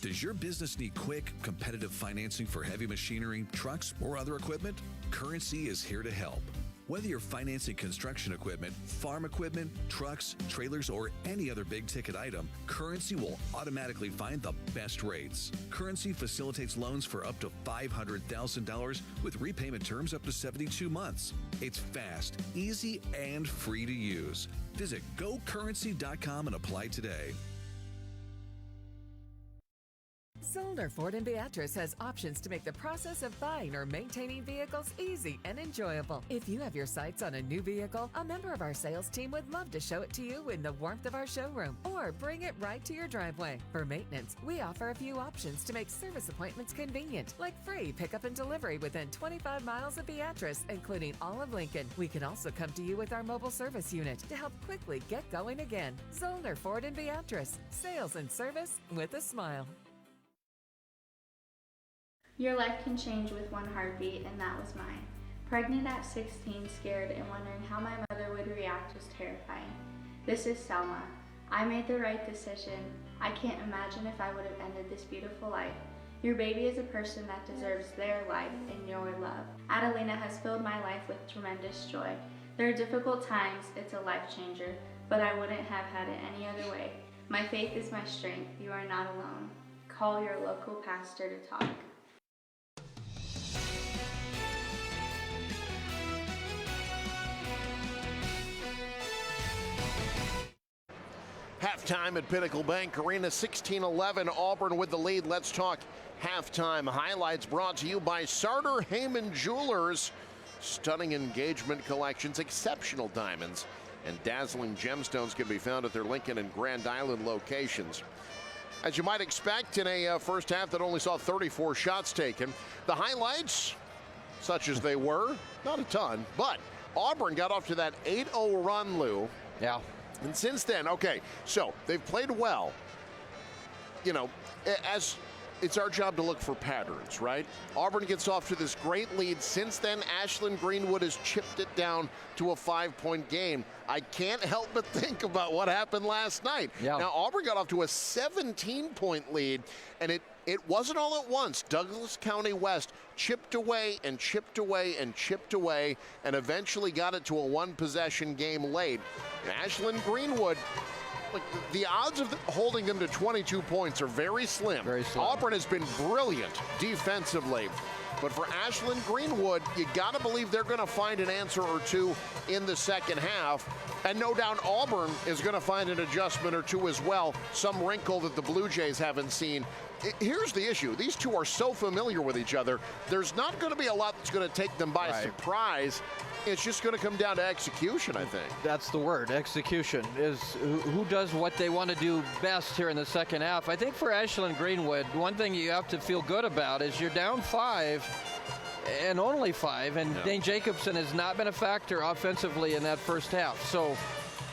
Does your business need quick, competitive financing for heavy machinery, trucks, or other equipment? Currency is here to help. Whether you're financing construction equipment, farm equipment, trucks, trailers, or any other big-ticket item, Currency will automatically find the best rates. Currency facilitates loans for up to $500,000 with repayment terms up to 72 months. It's fast, easy, and free to use. Visit GoCurrency.com and apply today. Zollner Ford in Beatrice has options to make the process of buying or maintaining vehicles easy and enjoyable. If you have your sights on a new vehicle, a member of our sales team would love to show it to you in the warmth of our showroom or bring it right to your driveway. For maintenance, we offer a few options to make service appointments convenient, like free pickup and delivery within 25 miles of Beatrice, including all of Lincoln. We can also come to you with our mobile service unit to help quickly get going again. Zollner Ford in Beatrice. Sales and service with a smile. Your life can change with one heartbeat, and that was mine. Pregnant at 16, scared, and wondering how my mother would react was terrifying. This is Selma. I made the right decision. I can't imagine if I would have ended this beautiful life. Your baby is a person that deserves their life and your love. Adelina has filled my life with tremendous joy. There are difficult times, it's a life changer, but I wouldn't have had it any other way. My faith is my strength. You are not alone. Call your local pastor to talk. Halftime at Pinnacle Bank Arena, 16-11, Auburn with the lead. Let's talk halftime highlights brought to you by Sartor Heyman Jewelers. Stunning engagement collections, exceptional diamonds, and dazzling gemstones can be found at their Lincoln and Grand Island locations. As you might expect in a first half that only saw 34 shots taken, the highlights, such as they were, not a ton, but Auburn got off to that 8-0 run, Lou. Yeah. And since then, okay, so they've played well. You know, as it's our job to look for patterns, right? Auburn gets off to this great lead. Since then, Ashland Greenwood has chipped it down to a 5-point game. I can't help but think about what happened last night. Yeah. Now, Auburn got off to a 17-point lead, and it wasn't all at once. Douglas County West chipped away and chipped away and chipped away and eventually got it to a one-possession game late. And Ashland Greenwood Look, the odds of holding them to 22 points are very slim. Very slim. Auburn has been brilliant defensively. But for Ashland Greenwood, you got to believe they're going to find an answer or two in the second half. And no doubt Auburn is going to find an adjustment or two as well, some wrinkle that the Blue Jays haven't seen. Here's the issue. These two are so familiar with each other. There's not going to be a lot that's going to take them by surprise. It's just going to come down to execution, I think. That's the word, execution, is who does what they want to do best here in the second half. I think for Ashland Greenwood, one thing you have to feel good about is you're down 5 and only 5, and Dane Jacobson has not been a factor offensively in that first half. So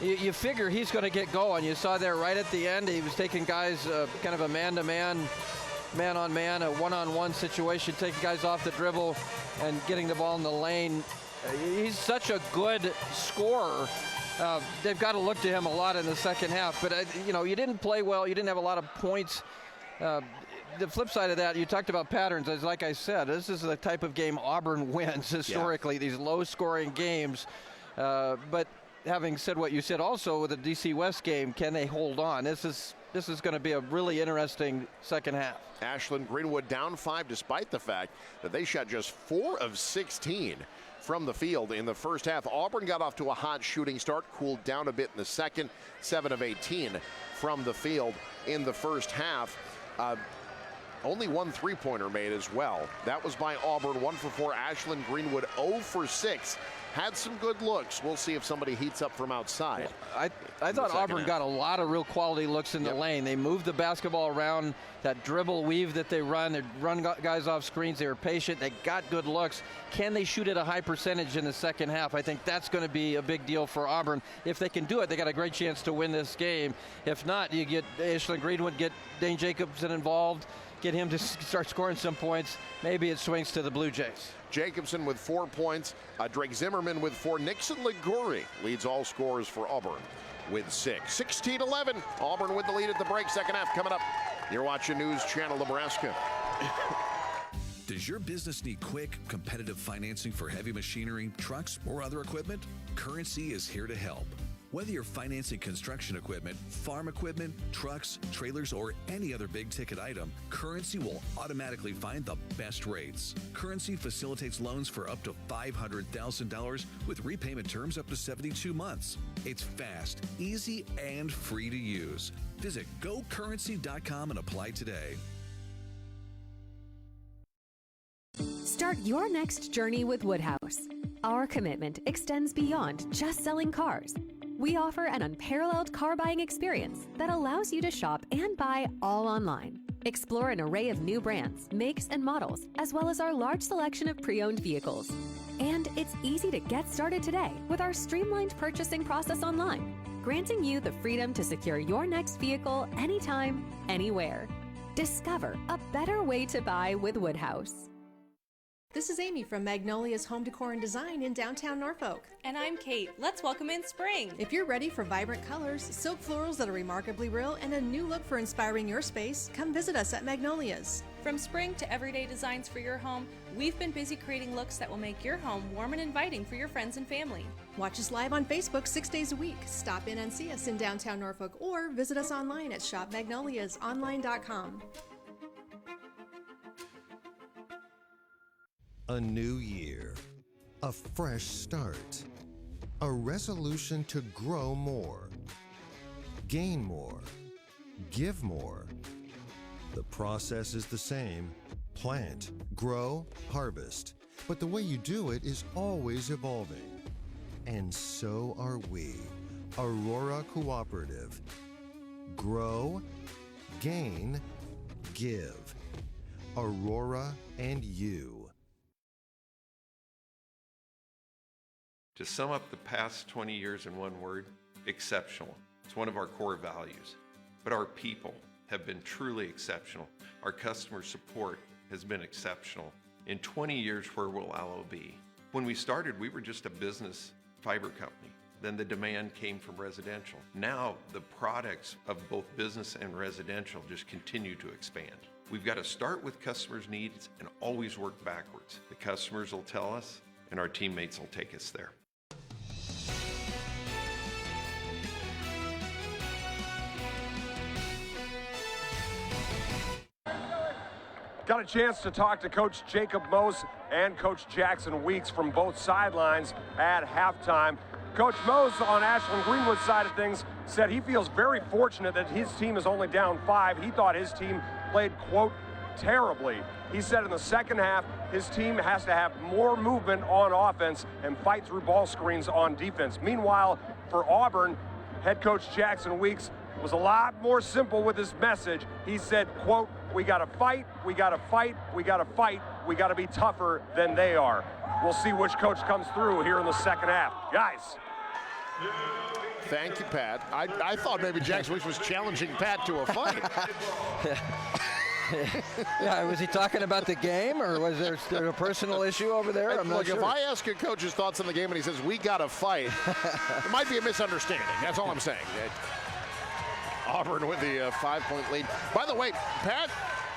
you figure he's going to get going. You saw there right at the end, he was taking guys kind of a man-to-man, man-on-man, a one-on-one situation, taking guys off the dribble and getting the ball in the lane. He's such a good scorer. They've got to look to him a lot in the second half. But, you didn't play well. You didn't have a lot of points. The flip side of that, you talked about patterns. As like I said, this is the type of game Auburn wins historically, these low-scoring games. But having said what you said also with the DC West game, can they hold on? This is going to be a really interesting second half. Ashland Greenwood down 5 despite the fact that they shot just 4 of 16 from the field in the first half. Auburn got off to a hot shooting start, cooled down a bit in the second, 7 of 18 from the field in the first half. Only 1 3-pointer made as well. That was by Auburn. 1 for 4. Ashland Greenwood 0 for 6. Had some good looks. We'll see if somebody heats up from outside. I thought Auburn got a lot of real quality looks in the lane. They moved the basketball around, that dribble weave that they run guys off screens. They were patient. They got good looks. Can they shoot at a high percentage in the second half? I think that's going to be a big deal for Auburn. If they can do it, they got a great chance to win this game. If not, you get Ashland Greenwood, get Dane Jacobson involved, get him to start scoring some points. Maybe it swings to the Blue Jays. Jacobson with 4 points. Drake Zimmerman with 4. Nixon Liguri leads all scorers for Auburn with 6. 16-11. Auburn with the lead at the break. Second half coming up. You're watching News Channel Nebraska. Does your business need quick, competitive financing for heavy machinery, trucks, or other equipment? Currency is here to help. Whether you're financing construction equipment, farm equipment, trucks, trailers, or any other big-ticket item, Currency will automatically find the best rates. Currency facilitates loans for up to $500,000 with repayment terms up to 72 months. It's fast, easy, and free to use. Visit gocurrency.com and apply today. Start your next journey with Woodhouse. Our commitment extends beyond just selling cars. We offer an unparalleled car buying experience that allows you to shop and buy all online. Explore an array of new brands, makes, and models, as well as our large selection of pre-owned vehicles. And it's easy to get started today with our streamlined purchasing process online, granting you the freedom to secure your next vehicle anytime, anywhere. Discover a better way to buy with Woodhouse. This is Amy from Magnolia's Home Decor and Design in downtown Norfolk. And I'm Kate. Let's welcome in spring. If you're ready for vibrant colors, silk florals that are remarkably real, and a new look for inspiring your space, come visit us at Magnolia's. From spring to everyday designs for your home, we've been busy creating looks that will make your home warm and inviting for your friends and family. Watch us live on Facebook 6 days a week. Stop in and see us in downtown Norfolk or visit us online at shopmagnoliasonline.com. A new year, a fresh start, a resolution to grow more, gain more, give more. The process is the same: plant, grow, harvest. But the way you do it is always evolving. And so are we, Aurora Cooperative. Grow, gain, give. Aurora and you. To sum up the past 20 years in one word, exceptional. It's one of our core values. But our people have been truly exceptional. Our customer support has been exceptional. In 20 years, where will Allo be? When we started, we were just a business fiber company. Then the demand came from residential. Now the products of both business and residential just continue to expand. We've got to start with customers' needs and always work backwards. The customers will tell us, and our teammates will take us there. Got a chance to talk to Coach Jacob Mose and Coach Jackson Weeks from both sidelines at halftime. Coach Mose on Ashland Greenwood's side of things said he feels very fortunate that his team is only down 5. He thought his team played, quote, terribly. He said in the second half, his team has to have more movement on offense and fight through ball screens on defense. Meanwhile, for Auburn, head coach Jackson Weeks was a lot more simple with his message. He said, quote, we got to fight, we got to fight, we got to fight, we got to be tougher than they are. We'll see which coach comes through here in the second half. Guys. Thank you, Pat. I thought maybe Jackson Weeks was challenging Pat to a fight. Yeah, was he talking about the game, or was there a personal issue over there? I'm not sure. If I ask a coach his thoughts on the game and he says, we got to fight, it might be a misunderstanding. That's all I'm saying. Auburn with the 5-point lead. By the way, Pat,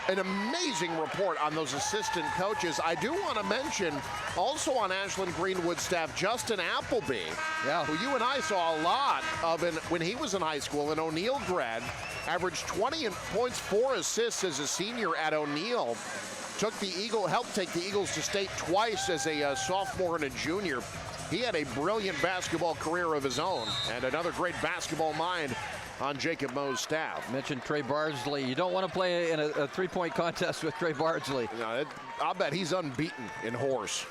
an amazing report on those assistant coaches. I do want to mention also on Ashland Greenwood staff, Justin Appleby, who you and I saw a lot of when he was in high school, an O'Neill grad, averaged 20 points, 4 assists as a senior at O'Neill. Helped take the Eagles to state twice as a sophomore and a junior. He had a brilliant basketball career of his own and another great basketball mind on Jacob Moe's staff. Mentioned Trey Bardsley. You don't want to play in a three-point contest with Trey Bardsley. No, I'll bet he's unbeaten in horse.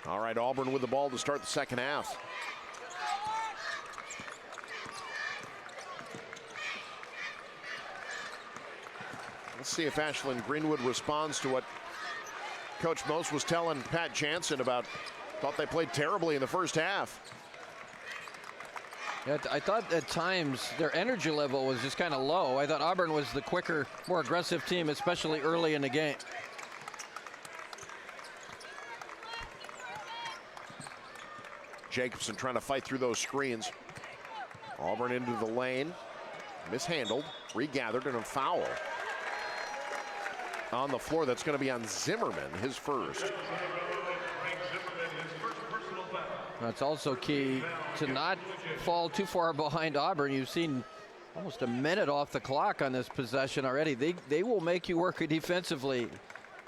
All right, Auburn with the ball to start the second half. Let's see if Ashland Greenwood responds to what Coach Mose was telling Pat Jansen about. Thought they played terribly in the first half. Yeah, I thought at times their energy level was just kind of low. I thought Auburn was the quicker, more aggressive team, especially early in the game. Jacobson trying to fight through those screens. Auburn into the lane. Mishandled, regathered, and a foul on the floor. That's going to be on Zimmerman, his first. That's also key to not fall too far behind Auburn. You've seen almost a minute off the clock on this possession already. They will make you work defensively,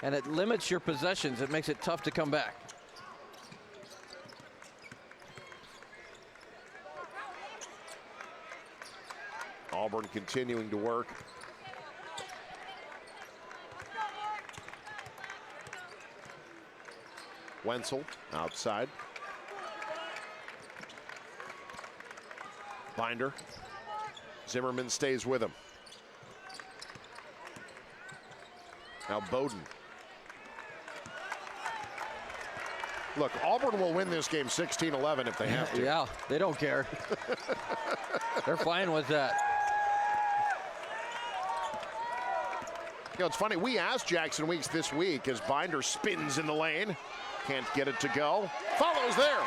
and it limits your possessions. It makes it tough to come back. Auburn continuing to work. Wenzel outside. Binder. Zimmerman stays with him. Now Bowden. Look, Auburn will win this game 16-11 if they have to. Yeah, they don't care. They're fine with that. You know, it's funny, we asked Jackson Weeks this week as Binder spins in the lane. Can't get it to go. Follows there.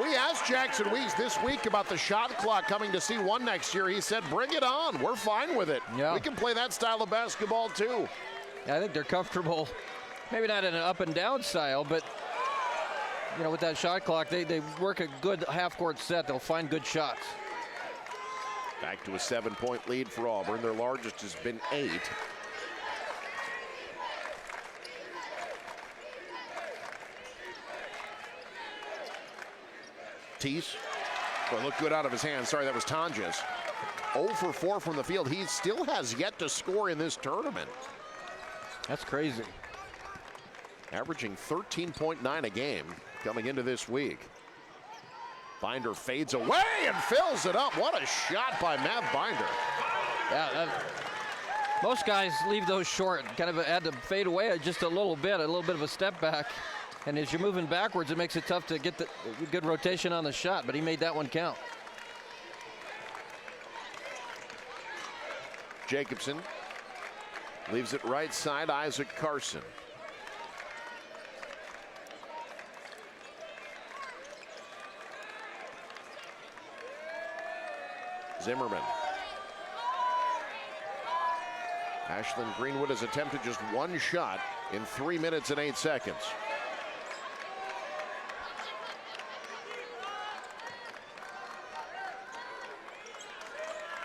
We asked Jackson Weeks this week about the shot clock coming to C1 next year. He said, bring it on. We're fine with it. Yeah. We can play that style of basketball too. Yeah, I think they're comfortable. Maybe not in an up and down style, but you know, with that shot clock, they work a good half-court set. They'll find good shots. Back to a 7-point lead for Auburn. Their largest has been 8. Tease. Well, looked good out of his hand. Sorry, that was Tonjes. 0 for 4 from the field. He still has yet to score in this tournament. That's crazy. Averaging 13.9 a game coming into this week. Binder fades away and fills it up. What a shot by Matt Binder. Yeah, most guys leave those short. Kind of had to fade away just a little bit of a step back. And as you're moving backwards, it makes it tough to get the good rotation on the shot, but he made that one count. Jacobson leaves it right side, Isaac Carson. Zimmerman. Ashland Greenwood has attempted just one shot in 3 minutes and 8 seconds.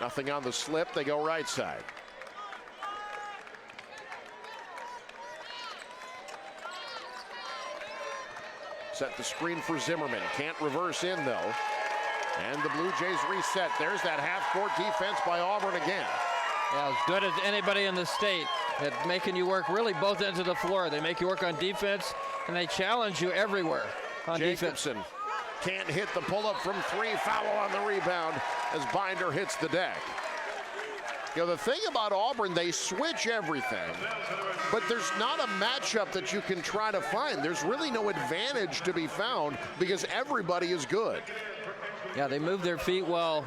Nothing on the slip. They go right side. Set the screen for Zimmerman. Can't reverse in, though. And the Blue Jays reset. There's that half-court defense by Auburn again. Yeah, as good as anybody in the state at making you work really both ends of the floor. They make you work on defense, and they challenge you everywhere on Jacobson defense. Can't hit the pull-up from three. Foul on the rebound as Binder hits the deck. You know, the thing about Auburn, they switch everything, but there's not a matchup that you can try to find. There's really no advantage to be found because everybody is good. Yeah, they move their feet well.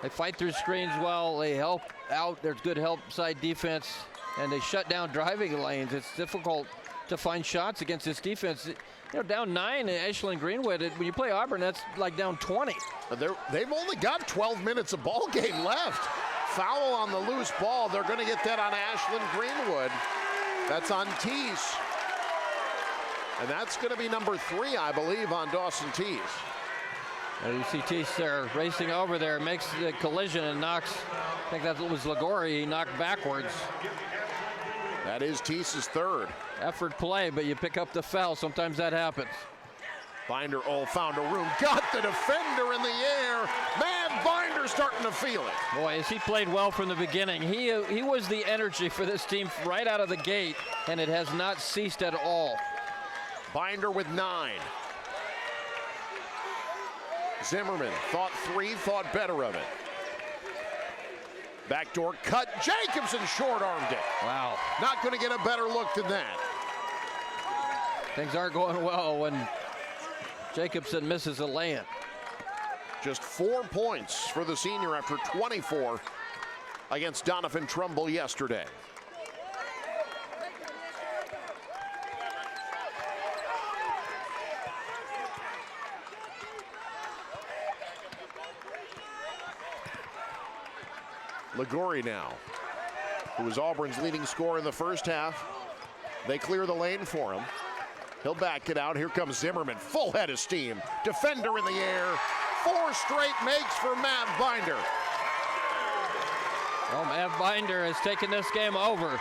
They fight through screens well. They help out. There's good help side defense, and they shut down driving lanes. It's difficult to find shots against this defense. You know, down 9 at Ashland Greenwood. When you play Auburn, that's like down 20. They've only got 12 minutes of ball game left. Foul on the loose ball. They're going to get that on Ashland Greenwood. That's on Teese. And that's going to be number 3, I believe, on Dawson Teese. You see Teese there racing over there, makes the collision and knocks, I think that was Ligori, he knocked backwards. That is Teese's 3rd. Effort play, but you pick up the foul. Sometimes that happens. Binder found a room, got the defender in the air. Man, Binder's starting to feel it. Boy, as he played well from the beginning. He was the energy for this team right out of the gate, and it has not ceased at all. Binder with 9. Zimmerman thought 3, thought better of it. Backdoor cut. Jacobson short-armed it. Wow. Not going to get a better look than that. Things aren't going well when Jacobson misses a lay-in. Just 4 points for the senior after 24 against Donovan Trumbull yesterday. Ligori now, who was Auburn's leading scorer in the first half. They clear the lane for him. He'll back it out. Here comes Zimmerman, full head of steam. Defender in the air. 4 straight makes for Matt Binder. Well, Matt Binder has taken this game over.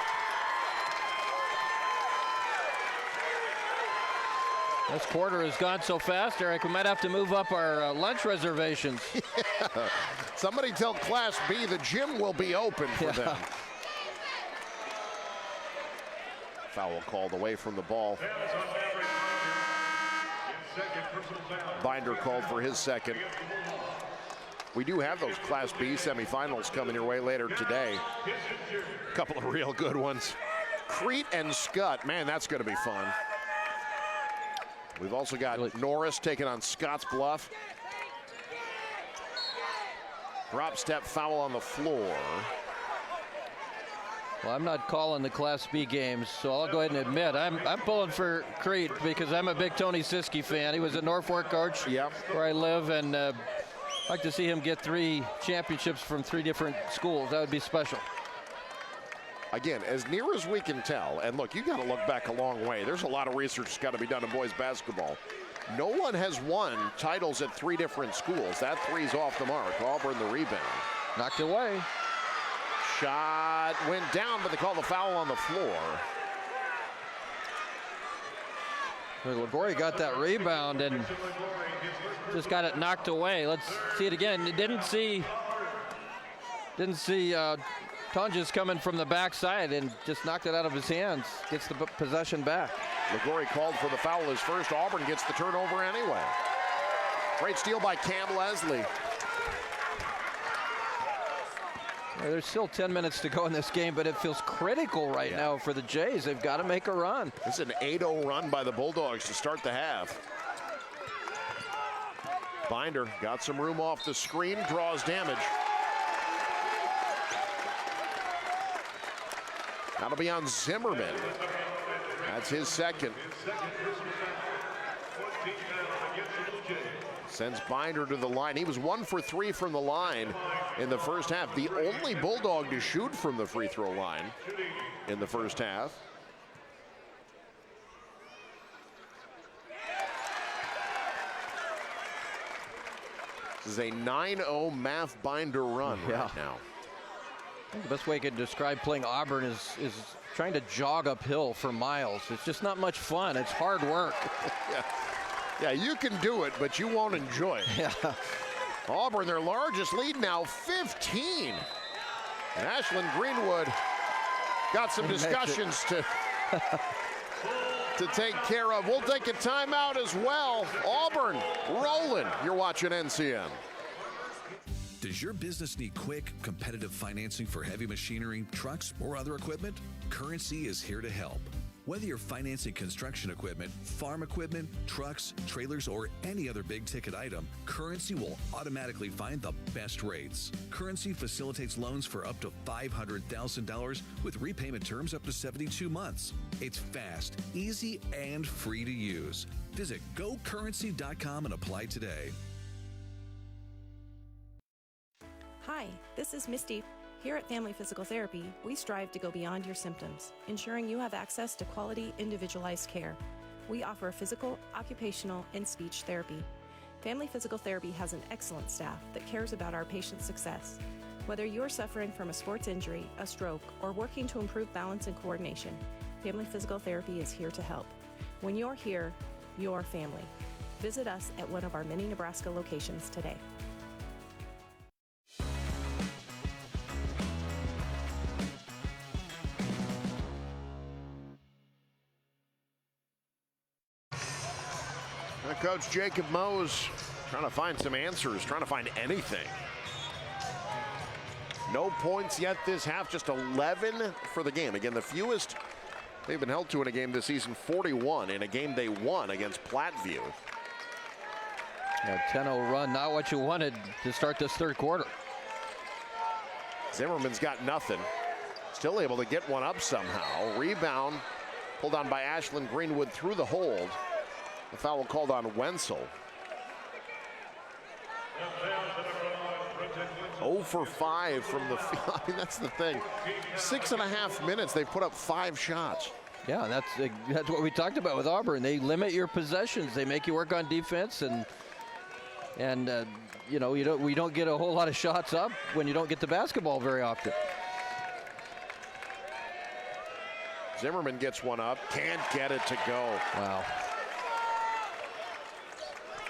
This quarter has gone so fast, Eric, we might have to move up our lunch reservations. Yeah. Somebody tell Class B the gym will be open for them. Foul called away from the ball. Binder called for his second. We do have those Class B semifinals coming your way later today. A couple of real good ones. Crete and Scott, man, that's going to be fun. We've also got Norris taking on Scotts Bluff. Drop step foul on the floor. Well, I'm not calling the Class B games, so I'll go ahead and admit I'm pulling for Crete because I'm a big Tony Siskey fan. He was a Norfolk coach where I live, and I'd like to see him get 3 championships from 3 different schools. That would be special. Again, as near as we can tell, and look, you got to look back a long way. There's a lot of research that's got to be done in boys basketball. No one has won titles at 3 different schools. That 3's off the mark. Auburn the rebound. Knocked away. Shot went down, but they call the foul on the floor. Ligori got that rebound and just got it knocked away. Let's see it again. Didn't see Tonjes coming from the backside and just knocked it out of his hands. Gets the possession back. Ligori called for the foul. His first. Auburn gets the turnover anyway. Great steal by Cam Leslie. There's still 10 minutes to go in this game, but it feels critical right now for the Jays. They've got to make a run. This is an 8-0 run by the Bulldogs to start the half. Binder got some room off the screen, draws damage. That'll be on Zimmerman. That's his second. Sends Binder to the line. He was 1 for 3 from the line in the first half. The only Bulldog to shoot from the free throw line in the first half. This is a 9-0 math binder run right now. I think the best way I could describe playing Auburn is trying to jog uphill for miles. It's just not much fun. It's hard work. Yeah, you can do it, but you won't enjoy it. Yeah. Auburn, their largest lead now, 15. And Ashland Greenwood got some discussions to take care of. We'll take a timeout as well. Auburn rolling. You're watching NCM. Does your business need quick, competitive financing for heavy machinery, trucks, or other equipment? Currency is here to help. Whether you're financing construction equipment, farm equipment, trucks, trailers, or any other big-ticket item, Currency will automatically find the best rates. Currency facilitates loans for up to $500,000 with repayment terms up to 72 months. It's fast, easy, and free to use. Visit gocurrency.com and apply today. Hi, this is Misty. Here at Family Physical Therapy, we strive to go beyond your symptoms, ensuring you have access to quality, individualized care. We offer physical, occupational, and speech therapy. Family Physical Therapy has an excellent staff that cares about our patients' success. Whether you're suffering from a sports injury, a stroke, or working to improve balance and coordination, Family Physical Therapy is here to help. When you're here, you're family. Visit us at one of our many Nebraska locations today. Coach Jacob Mose trying to find some answers, trying to find anything. No points yet this half, just 11 for the game. Again, the fewest they've been held to in a game this season, 41 in a game they won against Platteview. Yeah, 10-0 run, not what you wanted to start this third quarter. Zimmerman's got nothing. Still able to get one up somehow. Rebound pulled on by Ashland Greenwood through the hold. The foul called on Wenzel. 0 for 5 from the field. I mean, that's the thing. 6.5 minutes, they've put up 5 shots. Yeah, that's what we talked about with Auburn. They limit your possessions. They make you work on defense, and you know, we don't get a whole lot of shots up when you don't get the basketball very often. Zimmerman gets one up, can't get it to go. Wow.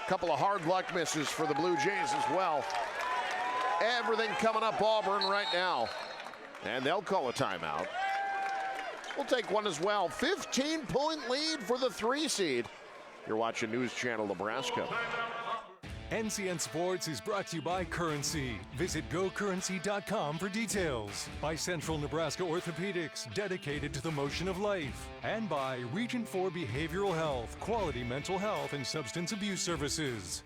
Couple of hard luck misses for the Blue Jays as well. Everything coming up Auburn right now. And they'll call a timeout. We'll take one as well. 15-point lead for the 3 seed. You're watching News Channel Nebraska. NCN Sports is brought to you by Currency. Visit gocurrency.com for details. By Central Nebraska Orthopedics, dedicated to the motion of life. And by Region 4 Behavioral Health, quality mental health and substance abuse services.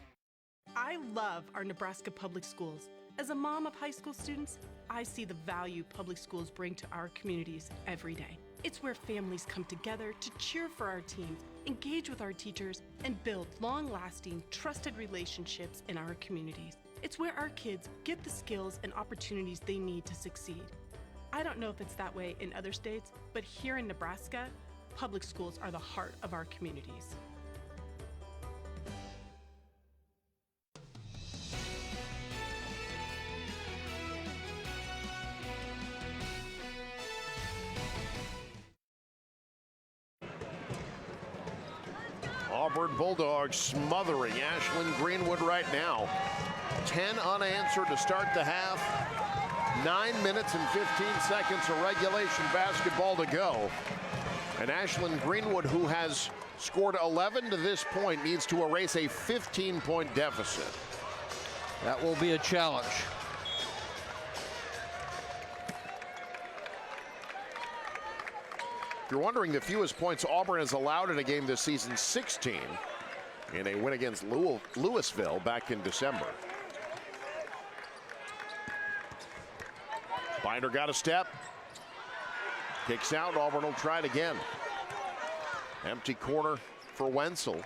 I love our Nebraska public schools. As a mom of high school students, I see the value public schools bring to our communities every day. It's where families come together to cheer for our teams, engage with our teachers, and build long-lasting, trusted relationships in our communities. It's where our kids get the skills and opportunities they need to succeed. I don't know if it's that way in other states, but here in Nebraska, public schools are the heart of our communities. Auburn Bulldogs smothering Ashland Greenwood right now. 10 unanswered to start the half. 9 minutes and 15 seconds of regulation basketball to go. And Ashland Greenwood, who has scored 11 to this point, needs to erase a 15-point deficit. That will be a challenge. If you're wondering, the fewest points Auburn has allowed in a game this season, 16, in a win against Louisville back in December. Binder got a step. Kicks out. Auburn will try it again. Empty corner for Wenzel.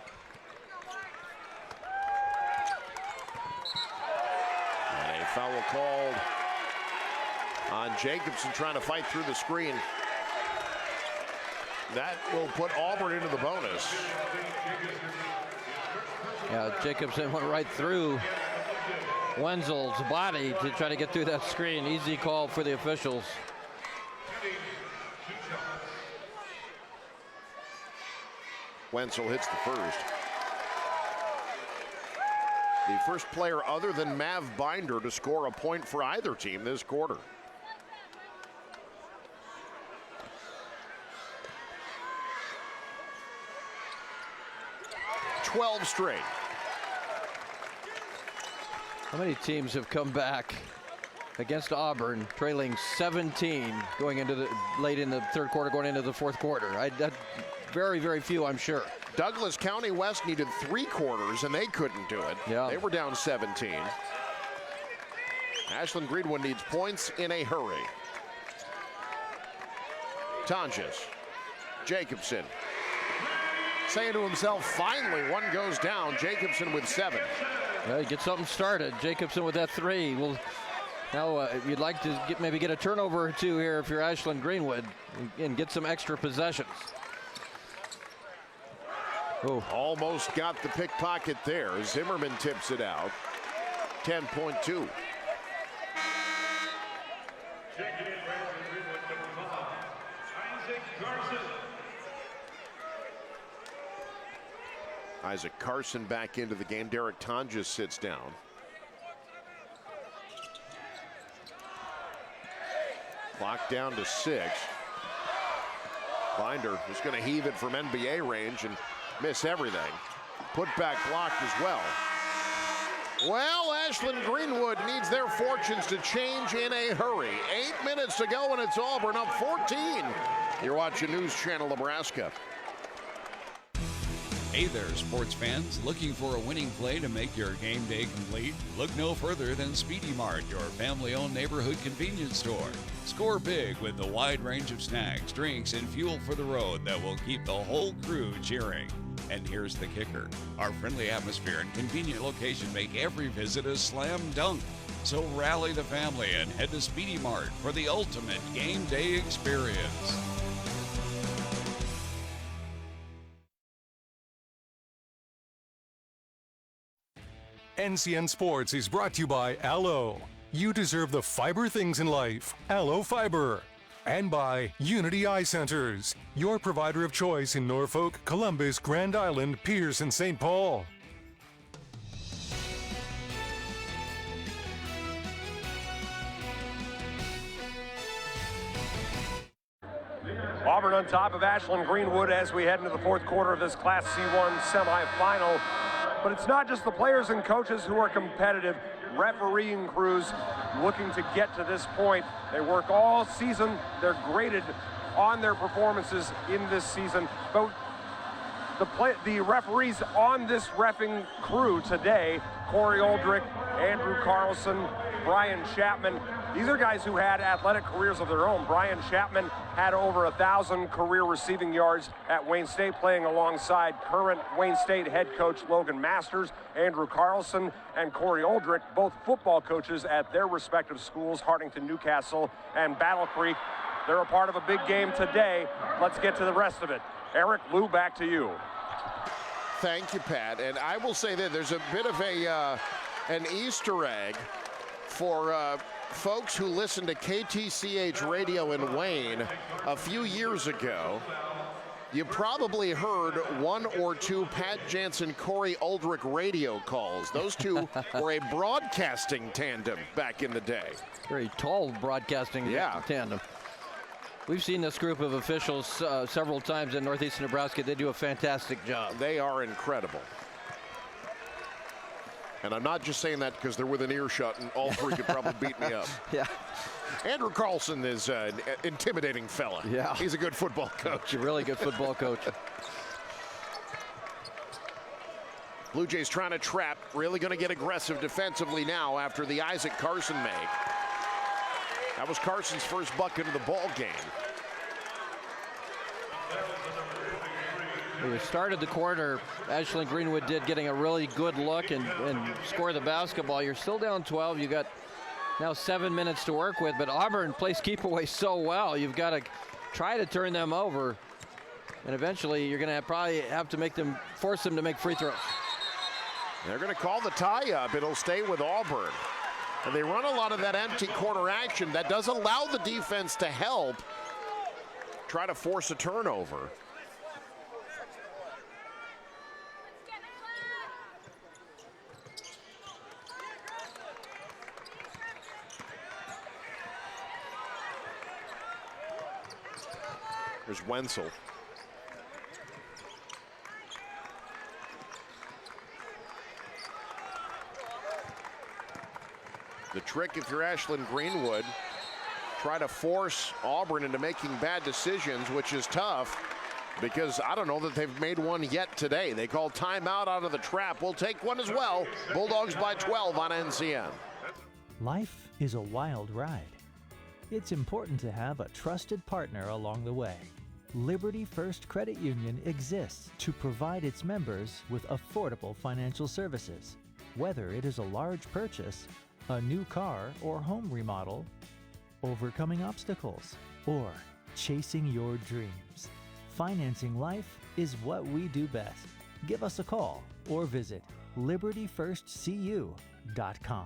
And a foul called on Jacobson trying to fight through the screen. That will put Auburn into the bonus. Yeah, Jacobson went right through Wenzel's body to try to get through that screen. Easy call for the officials. Wenzel hits the first. The first player other than Mav Binder to score a point for either team this quarter. $12 straight. How many teams have come back against Auburn, trailing 17 going into the late in the third quarter, going into the fourth quarter? Very, very few, I'm sure. Douglas County West needed 3 quarters, and they couldn't do it. Yeah. They were down 17. Ashland Greenwood needs points in a hurry. Tonjes, Jacobson, saying to himself, finally, one goes down. Jacobson with 7. Well, get something started. Jacobson with that 3. Well, now you'd like to maybe get a turnover or 2 here if you're Ashland Greenwood and get some extra possessions. Oh. Almost got the pickpocket there. Zimmerman tips it out. 10.2. Isaac Carson back into the game. Derek Tonjes sits down. Clock down to 6. Binder is going to heave it from NBA range and miss everything. Put back blocked as well. Well, Ashland Greenwood needs their fortunes to change in a hurry. 8 minutes to go and it's Auburn up 14. You're watching News Channel Nebraska. Hey there, sports fans. Looking for a winning play to make your game day complete? Look no further than Speedy Mart, your family-owned neighborhood convenience store. Score big with the wide range of snacks, drinks, and fuel for the road that will keep the whole crew cheering. And here's the kicker. Our friendly atmosphere and convenient location make every visit a slam dunk. So rally the family and head to Speedy Mart for the ultimate game day experience. NCN Sports is brought to you by Aloe. You deserve the fiber things in life. Aloe Fiber. And by Unity Eye Centers, your provider of choice in Norfolk, Columbus, Grand Island, Pierce, and St. Paul. Auburn on top of Ashland Greenwood as we head into the fourth quarter of this Class C1 semifinal. But it's not just the players and coaches who are competitive. Refereeing crews looking to get to this point. They work all season. They're graded on their performances in this season. But the referees on this reffing crew today, Corey Oldrick, Andrew Carlson, Brian Chapman, these are guys who had athletic careers of their own. Brian Chapman had over 1,000 career receiving yards at Wayne State, playing alongside current Wayne State head coach Logan Masters. Andrew Carlson and Corey Oldrick, both football coaches at their respective schools, Hartington, Newcastle, and Battle Creek. They're a part of a big game today. Let's get to the rest of it. Eric, Lou, back to you. Thank you, Pat. And I will say that there's a bit of an Easter egg for folks who listened to KTCH radio in Wayne a few years ago. You probably heard 1 or 2 Pat Jansen, Corey Oldrick radio calls. Those two were a broadcasting tandem back in the day. Very tall broadcasting tandem. We've seen this group of officials several times in Northeastern Nebraska. They do a fantastic job. They are incredible. And I'm not just saying that because they're within earshot and all 3 could probably beat me up. Yeah. Andrew Carlson is an intimidating fella. Yeah. He's a good football coach. A really good football coach. Blue Jays trying to trap, really going to get aggressive defensively now after the Isaac Carson make. That was Carson's first bucket of the ball game. We started the quarter, Ashland Greenwood did, getting a really good look and score the basketball. You're still down 12. You got now 7 minutes to work with, but Auburn plays keep away so well. You've got to try to turn them over, and eventually you're going to probably have to force them to make free throws. They're going to call the tie up. It'll stay with Auburn. And they run a lot of that empty quarter action. That does allow the defense to help try to force a turnover. There's Wenzel. The trick, if you're Ashland Greenwood, try to force Auburn into making bad decisions, which is tough because I don't know that they've made one yet today. They call timeout out of the trap. We'll take one as well. Bulldogs by 12 on NCN. Life is a wild ride. It's important to have a trusted partner along the way. Liberty First Credit Union exists to provide its members with affordable financial services. Whether it is a large purchase, a new car or home remodel, overcoming obstacles, or chasing your dreams. Financing life is what we do best. Give us a call or visit libertyfirstcu.com.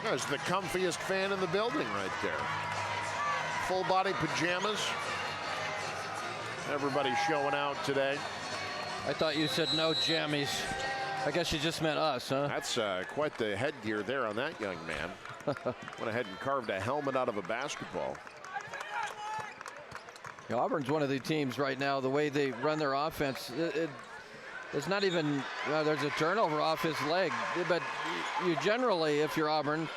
That's the comfiest fan in the building right there. Full body pajamas. Everybody's showing out today. I thought you said no jammies. I guess you just meant us, huh? That's quite the headgear there on that young man. Went ahead and carved a helmet out of a basketball. You know, Auburn's one of the teams right now, the way they run their offense, it's not even, there's a turnover off his leg. But you generally, if you're Auburn,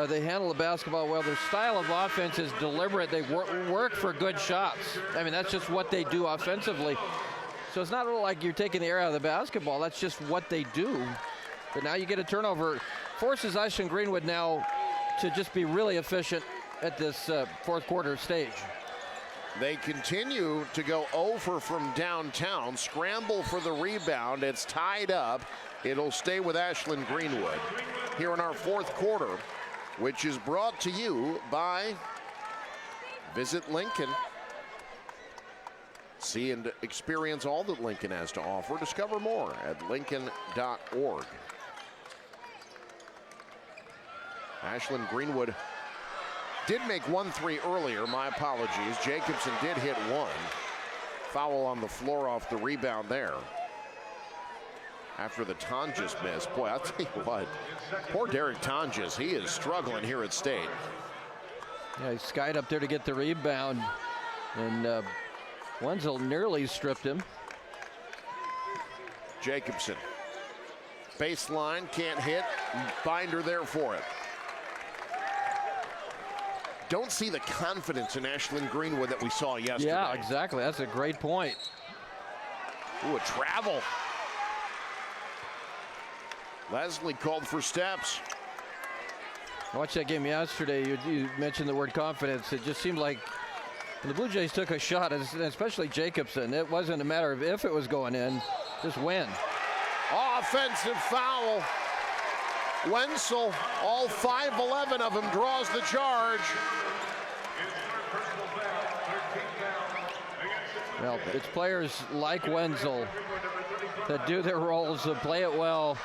they handle the basketball well. Their style of offense is deliberate. They work for good shots. I mean, that's just what they do offensively. So it's not like you're taking the air out of the basketball. That's just what they do. But now you get a turnover. Forces Ashland Greenwood now to just be really efficient at this fourth quarter stage. They continue to go over from downtown, scramble for the rebound. It's tied up. It'll stay with Ashland Greenwood here in our fourth quarter, which is brought to you by Visit Lincoln. See and experience all that Lincoln has to offer. Discover more at lincoln.org. Ashland Greenwood did make 1-3 earlier. My apologies. Jacobson did hit one. Foul on the floor off the rebound there. After the Tonjes miss. Boy, I'll tell you what. Poor Derek Tonjes. He is struggling here at State. Yeah, he skied up there to get the rebound. And Wenzel nearly stripped him. Jacobson. Baseline, can't hit. Binder there for it. Don't see the confidence in Ashland Greenwood that we saw yesterday. Yeah, exactly. That's a great point. Ooh, a travel. Leslie called for steps. I watched that game yesterday. You mentioned the word confidence. It just seemed like when the Blue Jays took a shot, especially Jacobson, it wasn't a matter of if it was going in, just when. Offensive foul. Wenzel, all 5'11" of him, draws the charge. Well, it's players like Wenzel that do their roles, that play it well.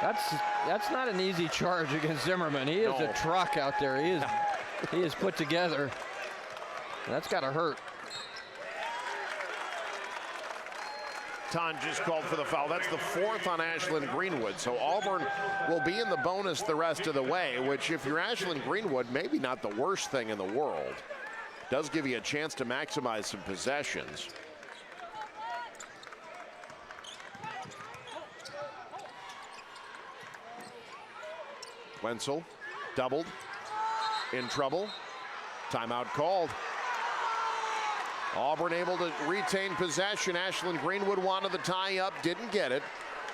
That's not an easy charge against Zimmerman. He is a truck out there. He is put together. That's got to hurt. Tonjes called for the foul. That's the fourth on Ashland Greenwood. So Auburn will be in the bonus the rest of the way, which if you're Ashland Greenwood, maybe not the worst thing in the world. Does give you a chance to maximize some possessions. Wenzel, doubled, in trouble. Timeout called. Auburn able to retain possession. Ashland Greenwood wanted the tie up, didn't get it.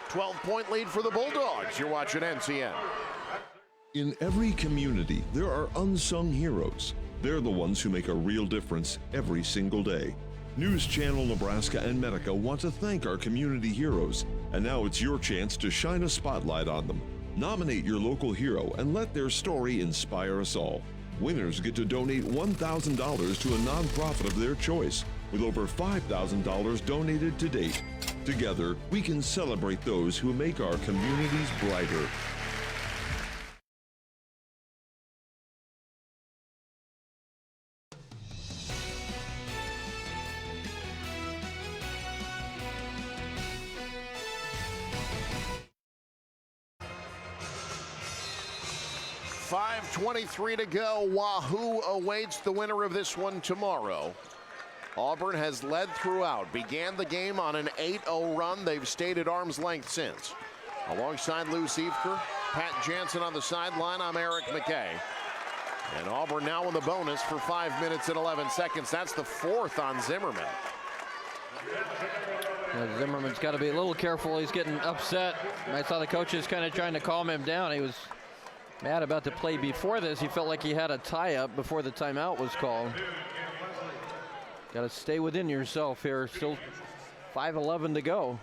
12-point lead for the Bulldogs. You're watching NCN. In every community, there are unsung heroes. They're the ones who make a real difference every single day. News Channel Nebraska and Medica want to thank our community heroes, and now it's your chance to shine a spotlight on them. Nominate your local hero and let their story inspire us all. Winners get to donate $1,000 to a nonprofit of their choice, with over $5,000 donated to date. Together, we can celebrate those who make our communities brighter. .23 to go. Wahoo awaits the winner of this one tomorrow. Auburn has led throughout. Began the game on an 8-0 run. They've stayed at arm's length since. Alongside Lou Siefker, Pat Jansen on the sideline, I'm Eric McKay. And Auburn now in the bonus for 5 minutes and 11 seconds. That's the fourth on Zimmerman. Yeah, Zimmerman's got to be a little careful. He's getting upset. I saw the coaches kind of trying to calm him down. He was mad about the play before this. He felt like he had a tie-up before the timeout was called. Got to stay within yourself here. Still 5:11 to go.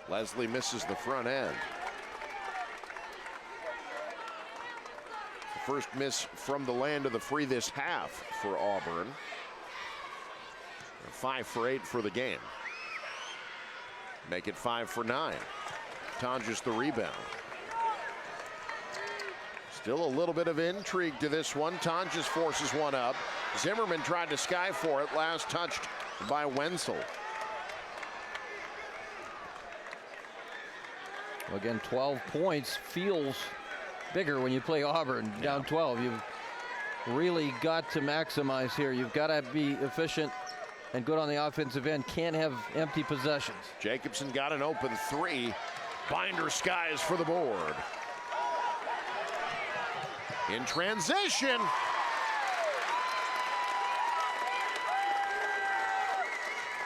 Leslie misses the front end. The first miss from the land of the free this half for Auburn. 5 for 8 for the game. Make it 5 for 9. Tonjes the rebound. Still a little bit of intrigue to this one. Tonjes forces one up. Zimmerman tried to sky for it. Last touched by Wenzel. Again, 12 points feels bigger when you play Auburn down 12. You've really got to maximize here. You've got to be efficient and good on the offensive end. Can't have empty possessions. Jacobson got an open three. Binder skies for the board. In transition.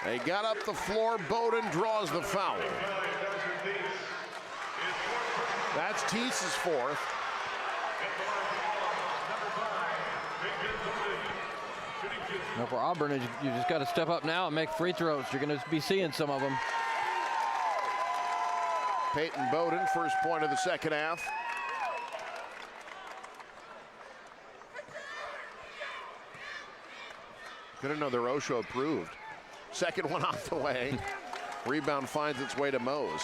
They got up the floor. Bowden draws the foul. That's Tease's fourth. Now for Auburn, you just got to step up now and make free throws. You're going to be seeing some of them. Peyton Bowden, first point of the second half. Good another Osho approved. Second one off the way. Rebound finds its way to Mose.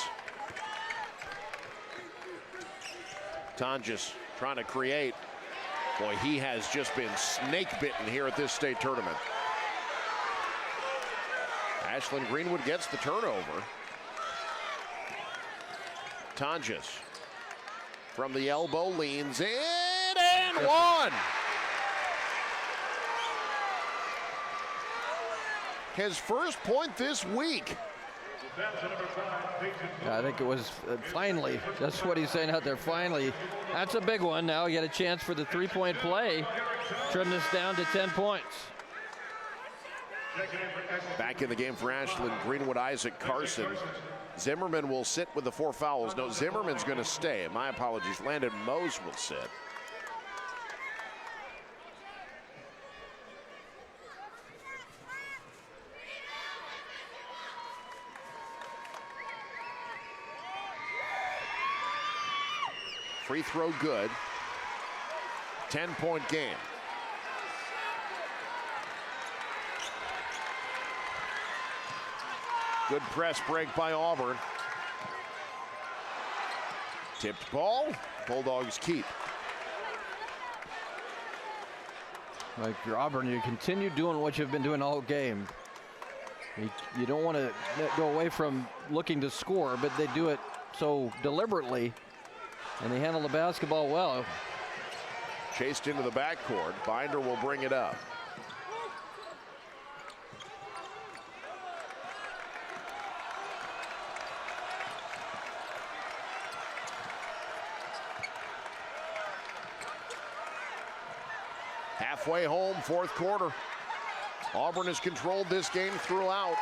Tonjes trying to create. Boy, he has just been snake bitten here at this state tournament. Ashland Greenwood gets the turnover. Tonjes from the elbow leans in and one. His first point this week. Yeah, I think it was finally. That's what he's saying out there, finally. That's a big one. Now you get a chance for the three-point play. Trim this down to 10 points. Back in the game for Ashland, Greenwood, Isaac Carson. Zimmerman will sit with the 4 fouls. No, Zimmerman's going to stay. My apologies. Landon Mose will sit. Free throw good. 10-point game. Good press break by Auburn. Tipped ball. Bulldogs keep. Like you're Auburn, you continue doing what you've been doing all game. You don't want to go away from looking to score, but they do it so deliberately. And they handle the basketball well. Chased into the backcourt. Binder will bring it up. Halfway home, fourth quarter. Auburn has controlled this game throughout.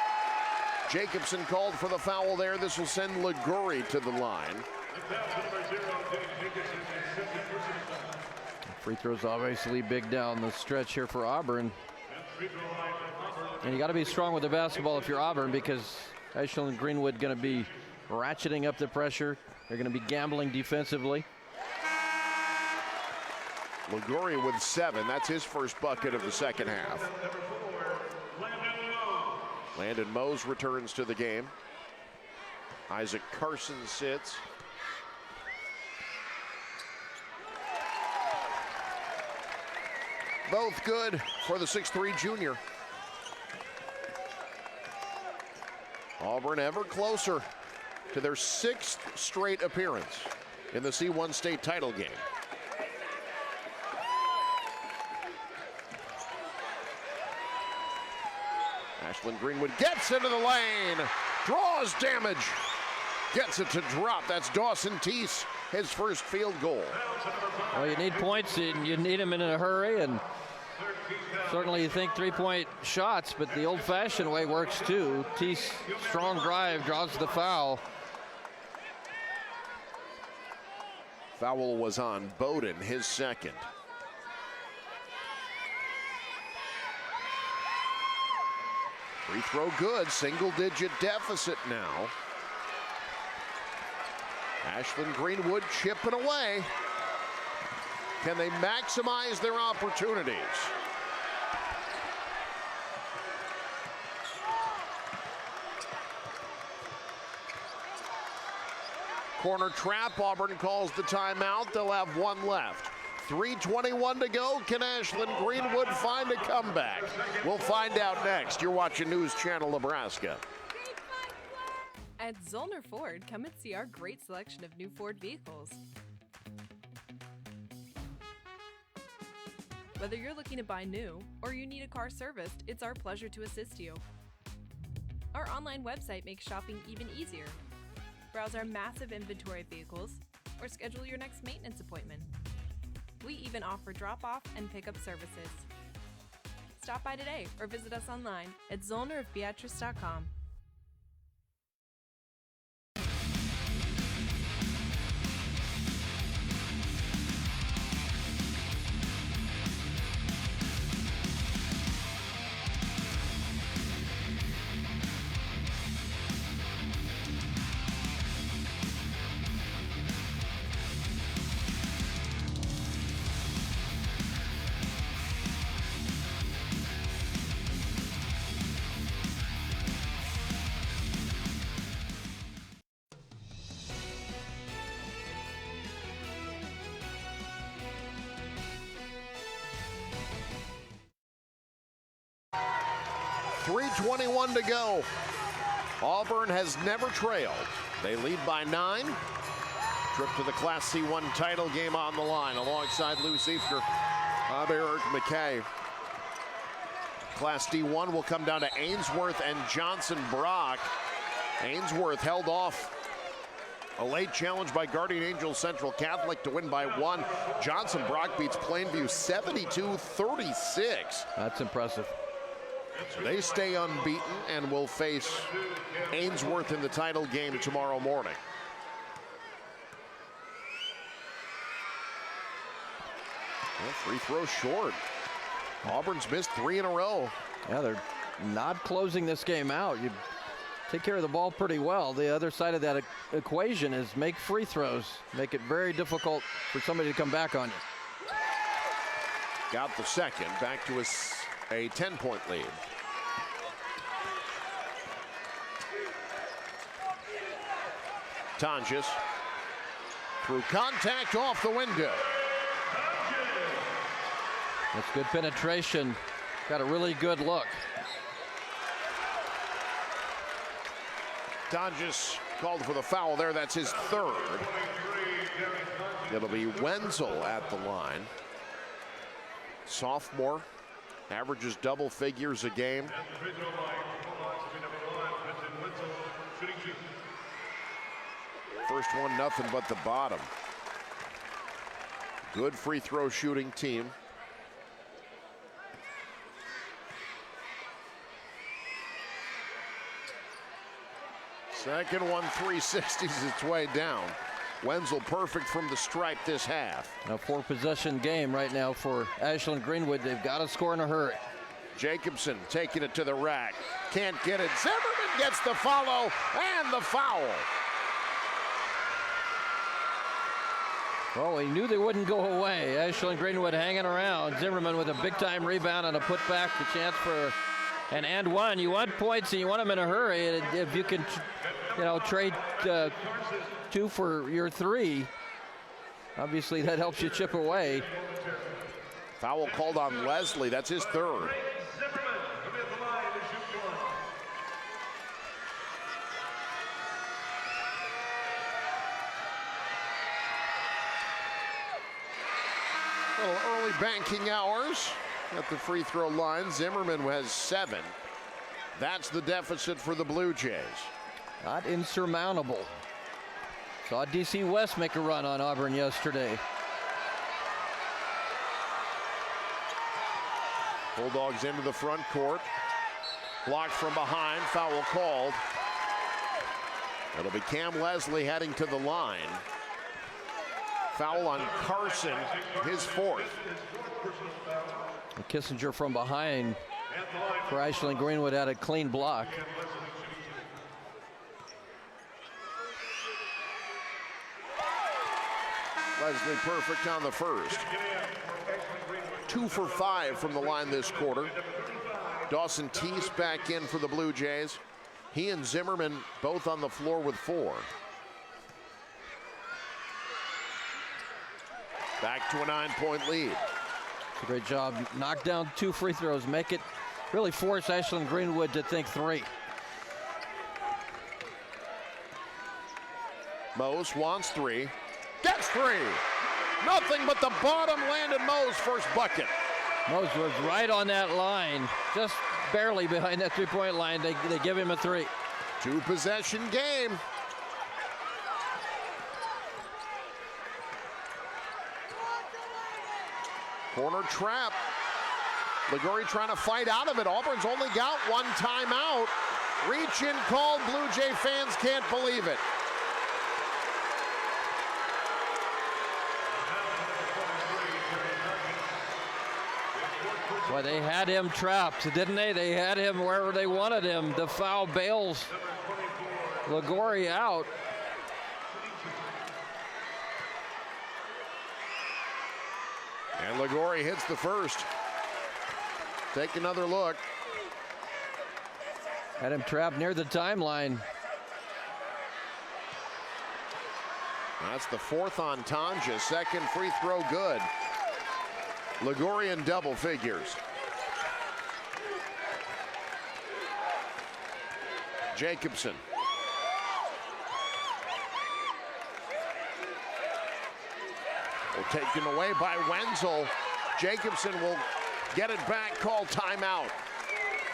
Jacobson called for the foul there. This will send Liguri to the line. Free throws obviously big down the stretch here for Auburn. And you got to be strong with the basketball if you're Auburn, because Ashland and Greenwood going to be ratcheting up the pressure. They're going to be gambling defensively. Liguori with 7. That's his first bucket of the second half. Landon Mose returns to the game. Isaac Carson sits. Both good for the 6'3" junior. Auburn ever closer to their 6th straight appearance in the C1 state title game. Ashland Greenwood gets into the lane, draws damage, gets it to drop. That's Dawson Teese, his first field goal. Well, you need points, and you need them in a hurry, and certainly you think three-point shots, but the old-fashioned way works too. Teese, strong drive, draws the foul. Foul was on Bowden, his second. Free throw good, single-digit deficit now. Ashland Greenwood chipping away. Can they maximize their opportunities? Corner trap, Auburn calls the timeout. They'll have one left. 3:21 to go. Can Ashland Greenwood find a comeback? We'll find out next. You're watching News Channel Nebraska. At Zollner Ford, come and see our great selection of new Ford vehicles. Whether you're looking to buy new or you need a car serviced, it's our pleasure to assist you. Our online website makes shopping even easier. Browse our massive inventory of vehicles or schedule your next maintenance appointment. We even offer drop-off and pickup services. Stop by today or visit us online at zollnerofbeatrice.com. .21 to go. Auburn has never trailed. They lead by 9. Trip to the Class C1 title game on the line alongside Lou Siefker. I'm Eric McKay. Class D1 will come down to Ainsworth and Johnson Brock. Ainsworth held off a late challenge by Guardian Angels Central Catholic to win by 1. Johnson Brock beats Plainview 72-36. That's impressive. So they stay unbeaten and will face Ainsworth in the title game tomorrow morning. Well, free throw short. Auburn's missed 3 in a row. Yeah, they're not closing this game out. You take care of the ball pretty well. The other side of that equation is make free throws. Make it very difficult for somebody to come back on you. Got the second, back to a 10-point lead. Tonjes through contact off the window. That's good penetration. Got a really good look. Tonjes called for the foul there. That's his third. It'll be Wenzel at the line. Sophomore, averages double figures a game. First one, nothing but the bottom. Good free throw shooting team. Second one, 360s its way down. Wenzel perfect from the stripe this half. A 4-possession game right now for Ashland Greenwood. They've got to score in a hurry. Jacobson taking it to the rack. Can't get it. Zimmerman gets the follow and the foul. Well, we knew they wouldn't go away. Ashland Greenwood hanging around. Zimmerman with a big-time rebound and a putback. The chance for an and one. You want points and you want them in a hurry. And if you can, trade 2 for your 3, obviously that helps you chip away. Foul called on Leslie. That's his 3rd. Little early banking hours at the free throw line. Zimmerman has 7. That's the deficit for the Blue Jays. Not insurmountable. Saw DC West make a run on Auburn yesterday. Bulldogs into the front court. Blocked from behind. Foul called. It'll be Cam Leslie heading to the line. Foul on Carson, his 4th. Kissinger from behind for Ashland Greenwood had a clean block. Leslie perfect on the first. 2 for 5 from the line this quarter. Dawson Teese back in for the Blue Jays. He and Zimmerman both on the floor with 4. Back to a 9-point lead. It's a great job. Knock down 2 free throws. Make it really force Ashland Greenwood to think 3. Mose wants 3. Gets 3. Nothing but the bottom landed Mose first bucket. Mose was right on that line. Just barely behind that 3-point line. They give him a 3. 2-possession game. Corner trap. Liguri trying to fight out of it. Auburn's only got 1 timeout. Reach in called. Blue Jay fans can't believe it. Well, they had him trapped, didn't they? They had him wherever they wanted him. The foul bails Liguri out. And Liguri hits the first. Take another look. Had him trapped near the timeline. That's the 4th on Tanja. Second free throw good. Liguri in double figures. Jacobson. Taken away by Wenzel. Jacobson will get it back, call timeout.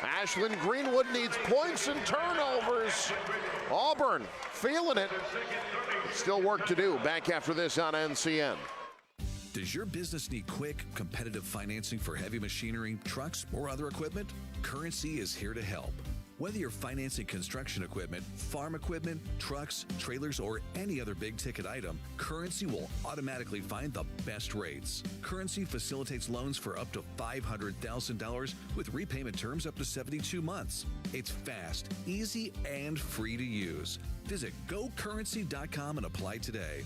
Ashland Greenwood needs points and turnovers. Auburn feeling it. Still work to do. Back after this on NCN. Does your business need quick, competitive financing for heavy machinery, trucks, or other equipment? Currency is here to help. Whether you're financing construction equipment, farm equipment, trucks, trailers, or any other big ticket item, Currency will automatically find the best rates. Currency facilitates loans for up to $500,000 with repayment terms up to 72 months. It's fast, easy, and free to use. Visit gocurrency.com and apply today.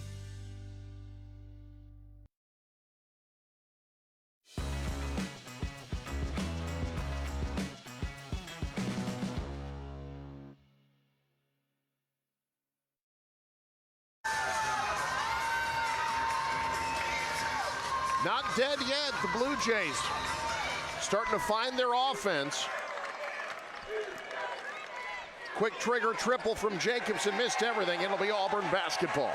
Not dead yet, the Blue Jays starting to find their offense. Quick trigger triple from Jacobson, missed everything. It'll be Auburn basketball.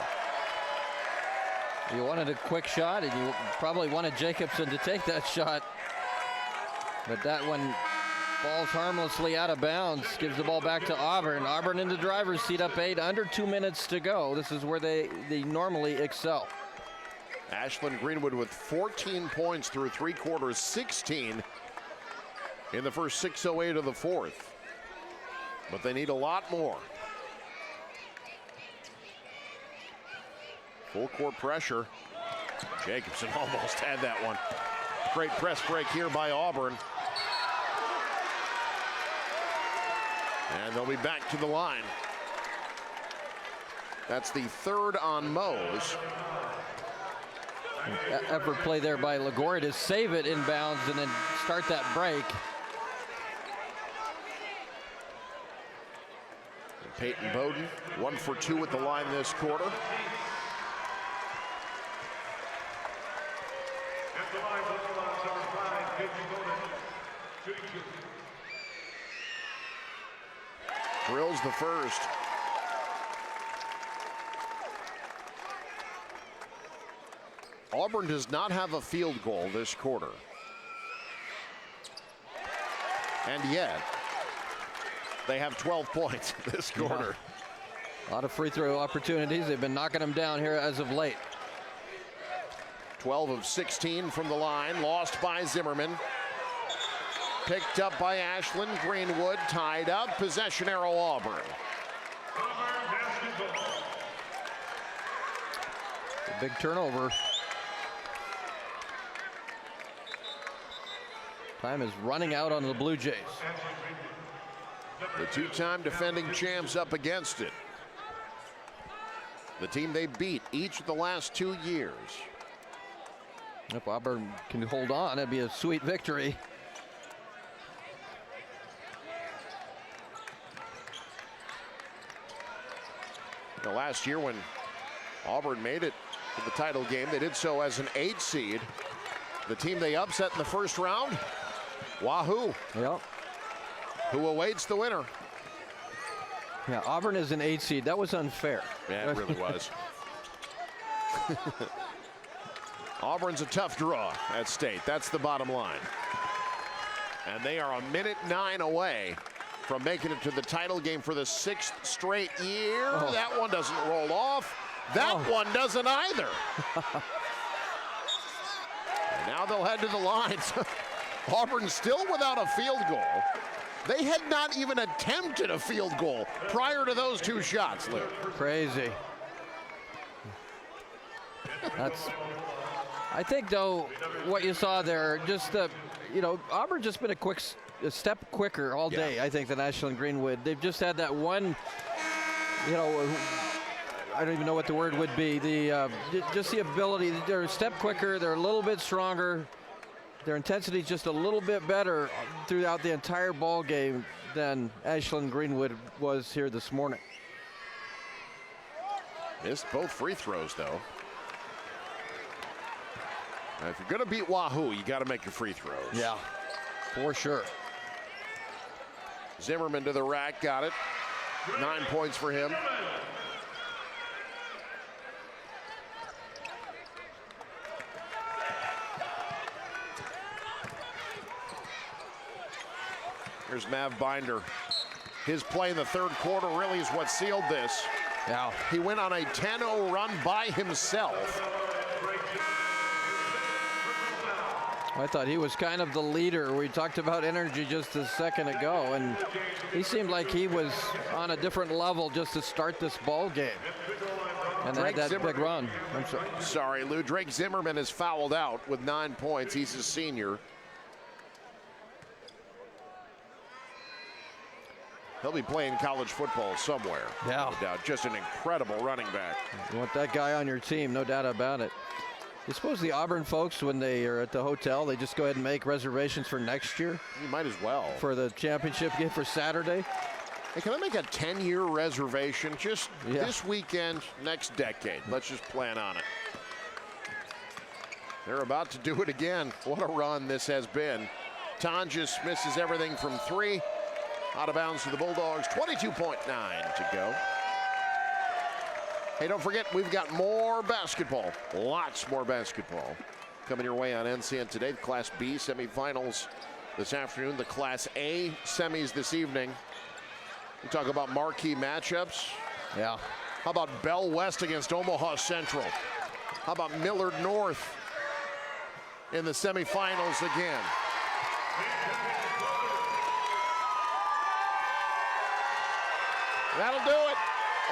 You wanted a quick shot, and you probably wanted Jacobson to take that shot. But that one falls harmlessly out of bounds, gives the ball back to Auburn. Auburn in the driver's seat, up 8, under 2 minutes to go. This is where they normally excel. Ashland Greenwood with 14 points through 3 quarters, 16 in the first 6:08 of the 4th. But they need a lot more. Full court pressure. Jacobson almost had that one. Great press break here by Auburn. And they'll be back to the line. That's the third on Mose. Effort play there by LaGuardia to save it inbounds and then start that break. And Peyton Bowden, 1 for 2 at the line this quarter. Drills the first. Auburn does not have a field goal this quarter. And yet, they have 12 points this quarter. Yeah. A lot of free throw opportunities. They've been knocking them down here as of late. 12 of 16 from the line. Lost by Zimmerman. Picked up by Ashland. Greenwood tied up. Possession arrow Auburn. A big turnover. Time is running out on the Blue Jays. The two-time defending champs up against it. The team they beat each of the last 2 years. If Auburn can hold on, it'd be a sweet victory. Now, last year when Auburn made it to the title game, they did so as an 8 seed. The team they upset in the first round, Wahoo. Yep. Who awaits the winner. Yeah, Auburn is an 8 seed. That was unfair. Yeah, it really was. Auburn's a tough draw at state. That's the bottom line. And they are a minute 9 away from making it to the title game for the 6th straight year. Oh. That one doesn't roll off. That one doesn't either. And now they'll head to the lines. Auburn still without a field goal. They had not even attempted a field goal prior to those 2 shots, Lou. Crazy. That's, I think, though, what you saw there, just the, Auburn just been a step quicker all day, I think, than Ashland Greenwood. They've just had that one, I don't even know what the word would be. Just the ability, they're a step quicker, they're a little bit stronger. Their intensity is just a little bit better throughout the entire ball game than Ashland Greenwood was here this morning. Missed both free throws, though. Now, if you're going to beat Wahoo, you got to make your free throws. Yeah, for sure. Zimmerman to the rack, got it. 9 points for him. Here's Mav Binder. His play in the third quarter really is what sealed this. Yeah. He went on a 10-0 run by himself. I thought he was kind of the leader. We talked about energy just a second ago, and he seemed like he was on a different level just to start this ball game. And had that big run. I'm sorry. Sorry, Lou. Drake Zimmerman is fouled out with 9 points. He's a senior. He'll be playing college football somewhere. Yeah. No doubt. Just an incredible running back. You want that guy on your team, no doubt about it. You suppose the Auburn folks, when they are at the hotel, they just go ahead and make reservations for next year? You might as well. For the championship game for Saturday? Hey, can I make a 10-year reservation just this weekend, next decade? Let's just plan on it. They're about to do it again. What a run this has been. Tonjes misses everything from 3. Out of bounds to the Bulldogs. 22.9 to go. Hey, don't forget, we've got more basketball. Lots more basketball coming your way on NCN today. The Class B semifinals this afternoon. The Class A semis this evening. We talk about marquee matchups. Yeah. How about Bell West against Omaha Central? How about Millard North in the semifinals again? That'll do it.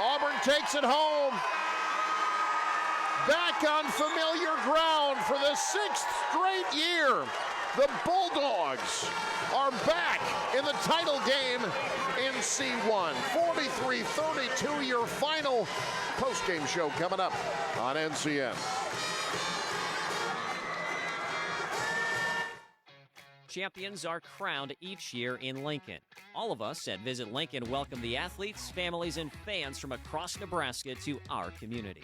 Auburn takes it home. back on familiar ground for the 6th straight year. The Bulldogs are back in the title game in C1. 43-32, your final post-game show coming up on NCN. Champions are crowned each year in Lincoln. All of us at Visit Lincoln welcome the athletes, families, and fans from across Nebraska to our community.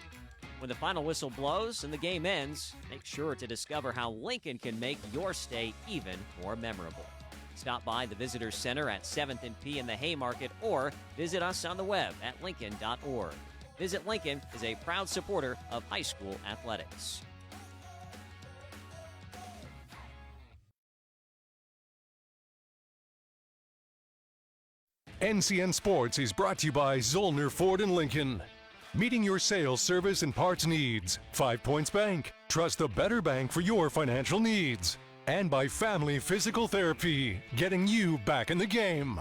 When the final whistle blows and the game ends, make sure to discover how Lincoln can make your stay even more memorable. Stop by the Visitor Center at 7th and P in the Haymarket or visit us on the web at lincoln.org. Visit Lincoln is a proud supporter of high school athletics. NCN Sports is brought to you by Zollner Ford and Lincoln. Meeting your sales, service, and parts needs. 5 Points Bank. Trust the better bank for your financial needs. And by Family Physical Therapy, getting you back in the game.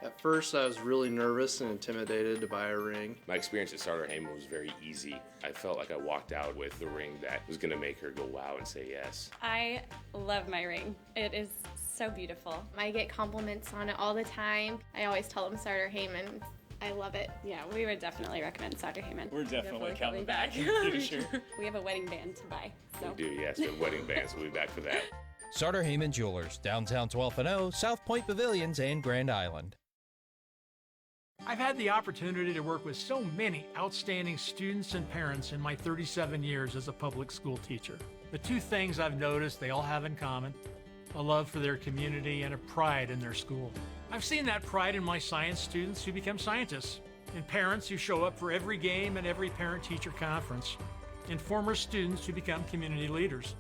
At first, I was really nervous and intimidated to buy a ring. My experience at Starter Heyman was very easy. I felt like I walked out with the ring that was going to make her go wow and say yes. I love my ring. It is so beautiful. I get compliments on it all the time. I always tell them Starter Heyman. I love it. Yeah, we would definitely recommend Starter Heyman. We're definitely coming back. Sure. We have a wedding band to buy. So. We do, yes. We have wedding bands. We'll be back for that. Starter Heyman Jewelers, downtown 12th and O, South Point Pavilions, and Grand Island. I've had the opportunity to work with so many outstanding students and parents in my 37 years as a public school teacher. The two things I've noticed they all have in common: a love for their community and a pride in their school. I've seen that pride in my science students who become scientists, in parents who show up for every game and every parent-teacher conference, in former students who become community leaders.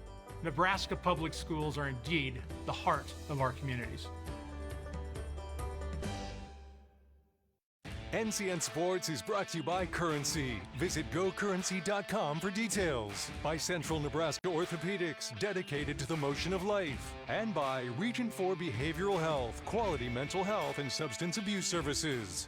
Nebraska public schools are indeed the heart of our communities. NCN Sports is brought to you by Currency. Visit GoCurrency.com for details. By Central Nebraska Orthopedics, dedicated to the motion of life. And by Region 4 Behavioral Health, quality mental health and substance abuse services.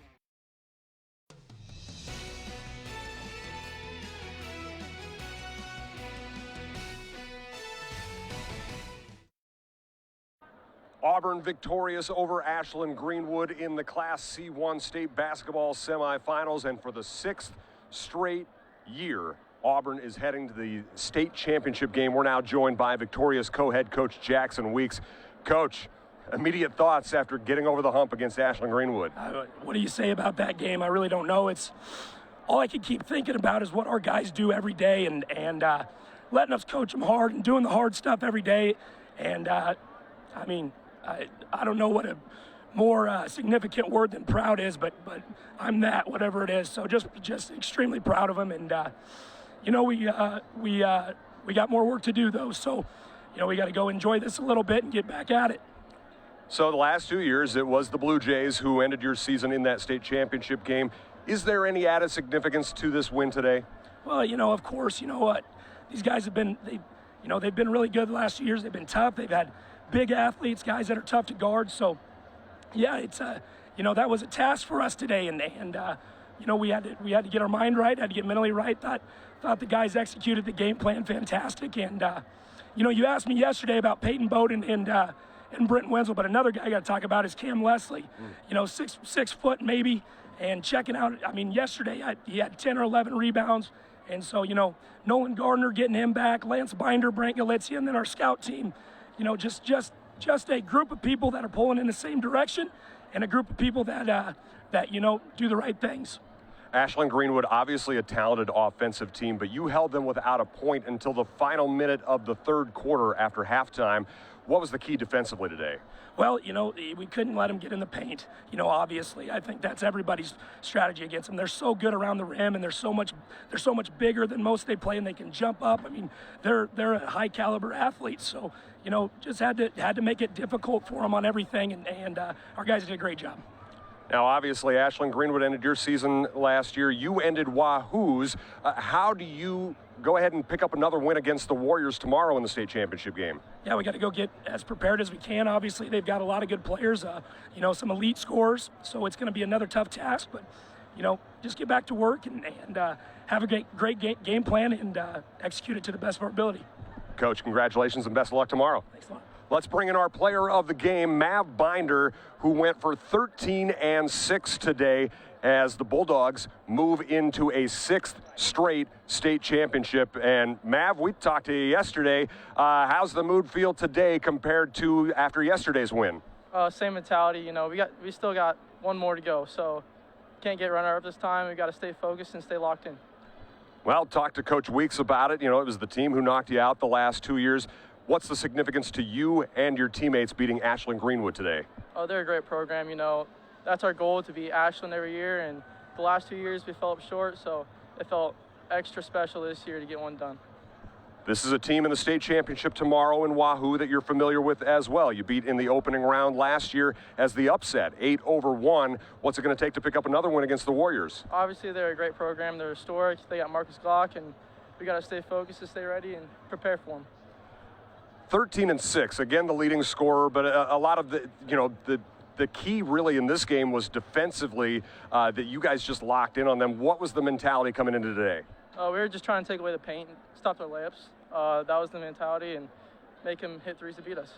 Auburn victorious over Ashland Greenwood in the Class C1 state basketball semifinals, and for the 6th straight year, Auburn is heading to the state championship game. We're now joined by victorious co-head coach Jackson Weeks. Coach, immediate thoughts after getting over the hump against Ashland Greenwood? What do you say about that game? I really don't know. It's all I can keep thinking about is what our guys do every day, and letting us coach them hard and doing the hard stuff every day. And I don't know what a more significant word than proud is, but I'm that, whatever it is. So just extremely proud of them, and we got more work to do though. So we got to go enjoy this a little bit and get back at it. So the last 2 years, it was the Blue Jays who ended your season in that state championship game. Is there any added significance to this win today? Well, of course, you know what, these guys have been they've been really good the last 2 years. They've been tough. They've had big athletes, guys that are tough to guard. So, yeah, it's that was a task for us today, and we had to get our mind right, had to get mentally right. Thought the guys executed the game plan fantastic, and you asked me yesterday about Peyton Bowden and Brenton Wenzel, but another guy I got to talk about is Cam Leslie. 6 foot maybe, and checking out. Yesterday he had 10 or 11 rebounds, and so Nolan Gardner getting him back, Lance Binder, Brant Galitzia, and then our scout team. Just a group of people that are pulling in the same direction, and a group of people that do the right things. Ashland Greenwood, obviously a talented offensive team, but you held them without a point until the final minute of the third quarter after halftime. What was the key defensively today? Well, we couldn't let them get in the paint. Obviously, I think that's everybody's strategy against them. They're so good around the rim, and they're so much bigger than most they play, and they can jump up. They're a high caliber athlete. So, just had to make it difficult for them on everything, and our guys did a great job. Now, obviously, Ashland Greenwood ended your season last year. You ended Wahoo's. How do you go ahead and pick up another win against the Warriors tomorrow in the state championship game? Yeah, we got to go get as prepared as we can. Obviously, they've got a lot of good players, some elite scorers, so it's going to be another tough task. But, just get back to work and have a great game plan and execute it to the best of our ability. Coach, congratulations and best of luck tomorrow. Thanks a lot. Let's bring in our player of the game, Mav Binder, who went for 13-6 today as the Bulldogs move into a 6th straight state championship. And Mav, we talked to you yesterday. How's the mood feel today compared to after yesterday's win? Same mentality. We still got one more to go, so can't get runner-up this time. We got to stay focused and stay locked in. Well, talk to Coach Weeks about it. It was the team who knocked you out the last 2 years. What's the significance to you and your teammates beating Ashland Greenwood today? Oh, they're a great program. That's our goal, to beat Ashland every year. And the last 2 years we fell up short, so it felt extra special this year to get one done. This is a team in the state championship tomorrow in Wahoo that you're familiar with as well. You beat in the opening round last year as the upset, 8-1. What's it going to take to pick up another win against the Warriors? Obviously, they're a great program. They're historic. They got Marcus Glock, and we got to stay focused and stay ready and prepare for them. 13-6, again the leading scorer, but a lot of the key really in this game was defensively that you guys just locked in on them. What was the mentality coming into today? We were just trying to take away the paint and stop their layups. That was the mentality, and make them hit threes to beat us.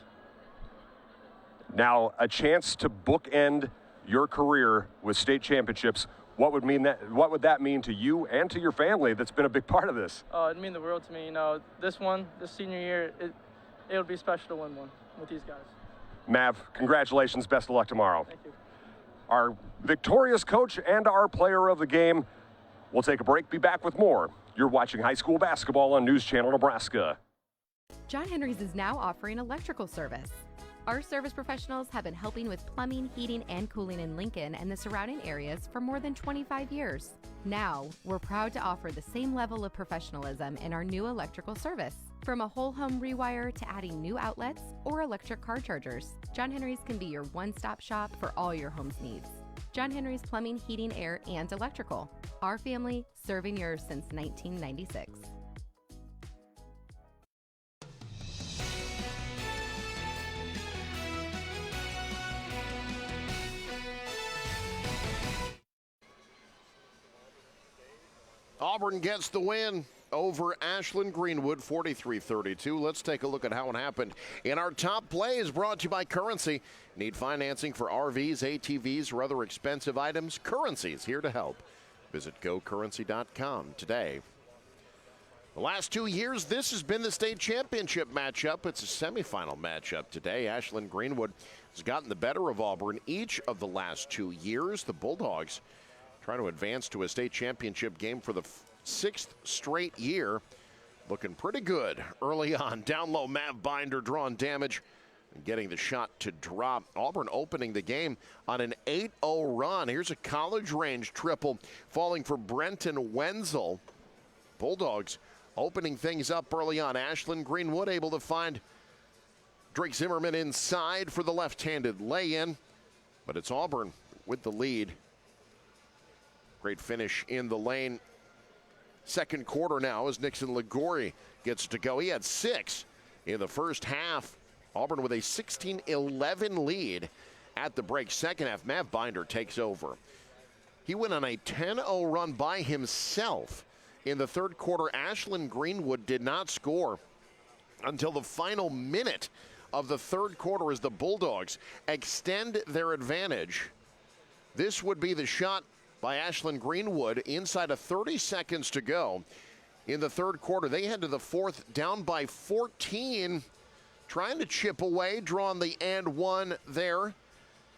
Now, a chance to bookend your career with state championships. What would that mean to you and to your family that's been a big part of this? It'd mean the world to me. This senior year, it'll be special to win one with these guys. Mav, congratulations. Best of luck tomorrow. Thank you. Our victorious coach and our player of the game. We'll take a break, be back with more. You're watching high school basketball on News Channel Nebraska. John Henry's is now offering electrical service. Our service professionals have been helping with plumbing, heating, and cooling in Lincoln and the surrounding areas for more than 25 years. Now, we're proud to offer the same level of professionalism in our new electrical service. From a whole home rewire to adding new outlets or electric car chargers, John Henry's can be your one-stop shop for all your home's needs. John Henry's Plumbing, Heating, Air, and Electrical. Our family serving yours since 1996. Auburn gets the win over Ashland Greenwood, 43-32. Let's take a look at how it happened. In our top plays, brought to you by Currency. Need financing for RVs, ATVs, or other expensive items? Currency is here to help. Visit gocurrency.com today. The last 2 years, this has been the state championship matchup. It's a semifinal matchup today. Ashland Greenwood has gotten the better of Auburn each of the last 2 years. The Bulldogs trying to advance to a state championship game for the 6th straight year. Looking pretty good early on. Down low, Mav Binder drawing damage and getting the shot to drop. Auburn opening the game on an 8-0 run. Here's a college range triple falling for Brenton Wenzel. Bulldogs opening things up early on. Ashland Greenwood able to find Drake Zimmerman inside for the left-handed lay-in, but it's Auburn with the lead. Great finish in the lane. Second quarter now as Nixon Ligori gets to go. He had 6 in the first half. Auburn with a 16-11 lead at the break. Second half, Mav Binder takes over. He went on a 10-0 run by himself. In the third quarter, Ashland Greenwood did not score until the final minute of the third quarter as the Bulldogs extend their advantage. This would be the shot by Ashland Greenwood inside of 30 seconds to go in the third quarter. They head to the fourth down by 14, trying to chip away, drawing the and one there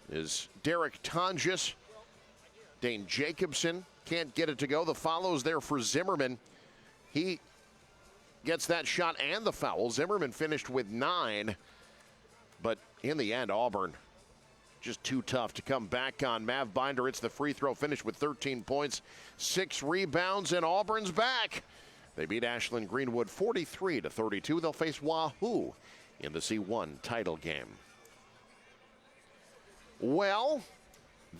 is Derek Tonjes. Dane Jacobson can't get it to go. The follow's there for Zimmerman. He gets that shot and the foul. Zimmerman finished with 9, but in the end, Auburn just too tough to come back on. Mav Binder, it's the free throw finish with 13 points, 6 rebounds, and Auburn's back. They beat Ashland Greenwood 43-32. They'll face Wahoo in the C1 title game. Well,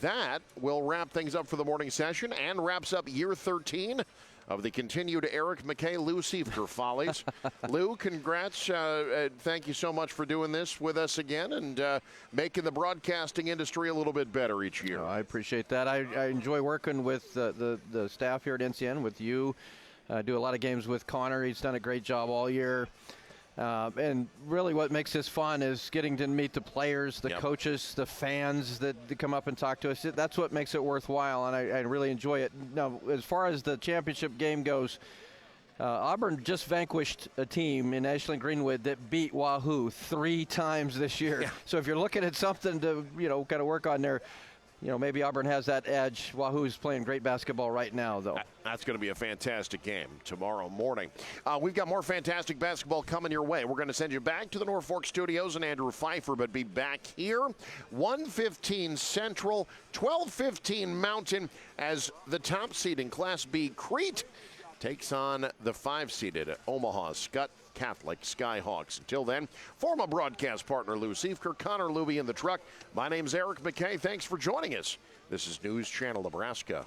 That will wrap things up for the morning session and wraps up year 13 of the continued Eric McKay, Lou Siefker follies. Lou, congrats. Thank you so much for doing this with us again and making the broadcasting industry a little bit better each year. I appreciate that. I enjoy working with the staff here at NCN, with you. Do a lot of games with Connor. He's done a great job all year. And really what makes this fun is getting to meet the players, the coaches, the fans that come up and talk to us. That's what makes it worthwhile, and I really enjoy it. Now, as far as the championship game goes, Auburn just vanquished a team in Ashland Greenwood that beat Wahoo 3 times this year. Yeah. So if you're looking at something to, kind of work on there, maybe Auburn has that edge. Wahoo's playing great basketball right now, though. That's going to be a fantastic game tomorrow morning. We've got more fantastic basketball coming your way. We're going to send you back to the Norfolk studios and Andrew Pfeiffer, but be back here 1:15 Central, 12:15 Mountain, as the top seed in Class B, Crete, takes on the 5-seeded Omaha Scott Catholic Skyhawks. Until then, former broadcast partner Lou Siefker, Connor Luby in the truck. My name's Eric McKay. Thanks for joining us. This is News Channel Nebraska.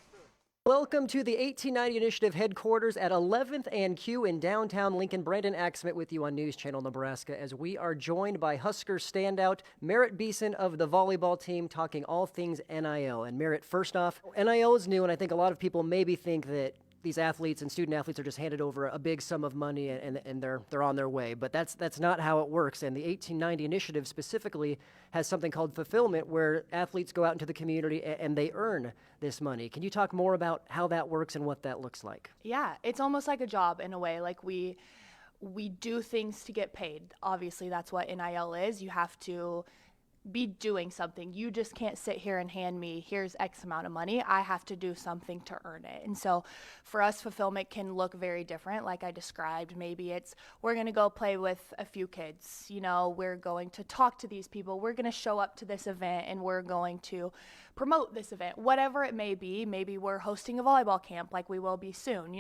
Welcome to the 1890 Initiative headquarters at 11th and Q in downtown Lincoln. Brandon Axsmith with you on News Channel Nebraska, as we are joined by Husker standout Merritt Beeson of the volleyball team, talking all things NIL. And Merritt, first off, NIL is new, and I think a lot of people maybe think that these athletes and student athletes are just handed over a big sum of money and they're on their way. But that's not how it works. And the 1890 Initiative specifically has something called fulfillment, where athletes go out into the community and they earn this money. Can you talk more about how that works and what that looks like? Yeah, it's almost like a job in a way. Like we do things to get paid. Obviously, that's what NIL is. You have to be doing something. You just can't sit here and hand me, here's X amount of money. I have to do something to earn it. And so for us, fulfillment can look very different. Like I described, maybe it's, we're going to go play with a few kids. We're going to talk to these people. We're going to show up to this event and we're going to promote this event, whatever it may be. Maybe we're hosting a volleyball camp like we will be soon.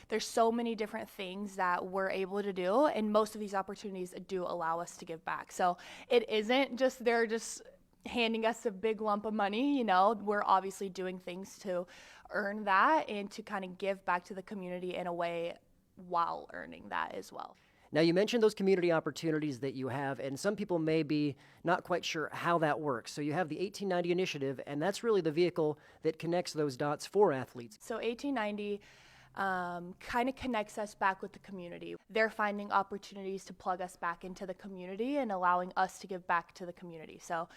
There's so many different things that we're able to do, and most of these opportunities do allow us to give back. So it isn't just they're just handing us a big lump of money. We're obviously doing things to earn that and to kind of give back to the community in a way while earning that as well. Now, you mentioned those community opportunities that you have, and some people may be not quite sure how that works. So you have the 1890 Initiative, and that's really the vehicle that connects those dots for athletes. So 1890 kind of connects us back with the community. They're finding opportunities to plug us back into the community and allowing us to give back to the community. So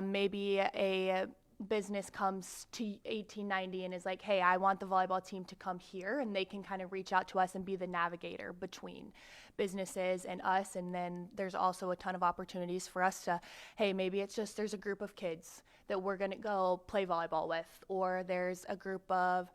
maybe a business comes to 1890 and is like, hey, I want the volleyball team to come here, and they can kind of reach out to us and be the navigator between businesses and us. And then there's also a ton of opportunities for us to, hey, maybe it's just there's a group of kids that we're going to go play volleyball with, or there's a group of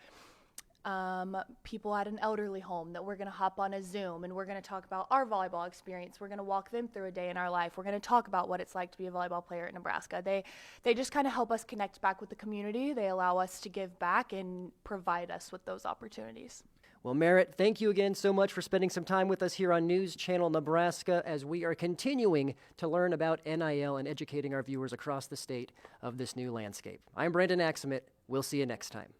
people at an elderly home that we're going to hop on a Zoom and we're going to talk about our volleyball experience. We're going to walk them through a day in our life. We're going to talk about what it's like to be a volleyball player at Nebraska. They just kind of help us connect back with the community. They allow us to give back and provide us with those opportunities. Well, Merritt, thank you again so much for spending some time with us here on News Channel Nebraska, as we are continuing to learn about NIL and educating our viewers across the state of this new landscape. I'm Brandon Axsmith. We'll see you next time.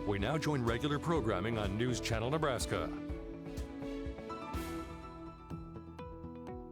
We now join regular programming on News Channel Nebraska.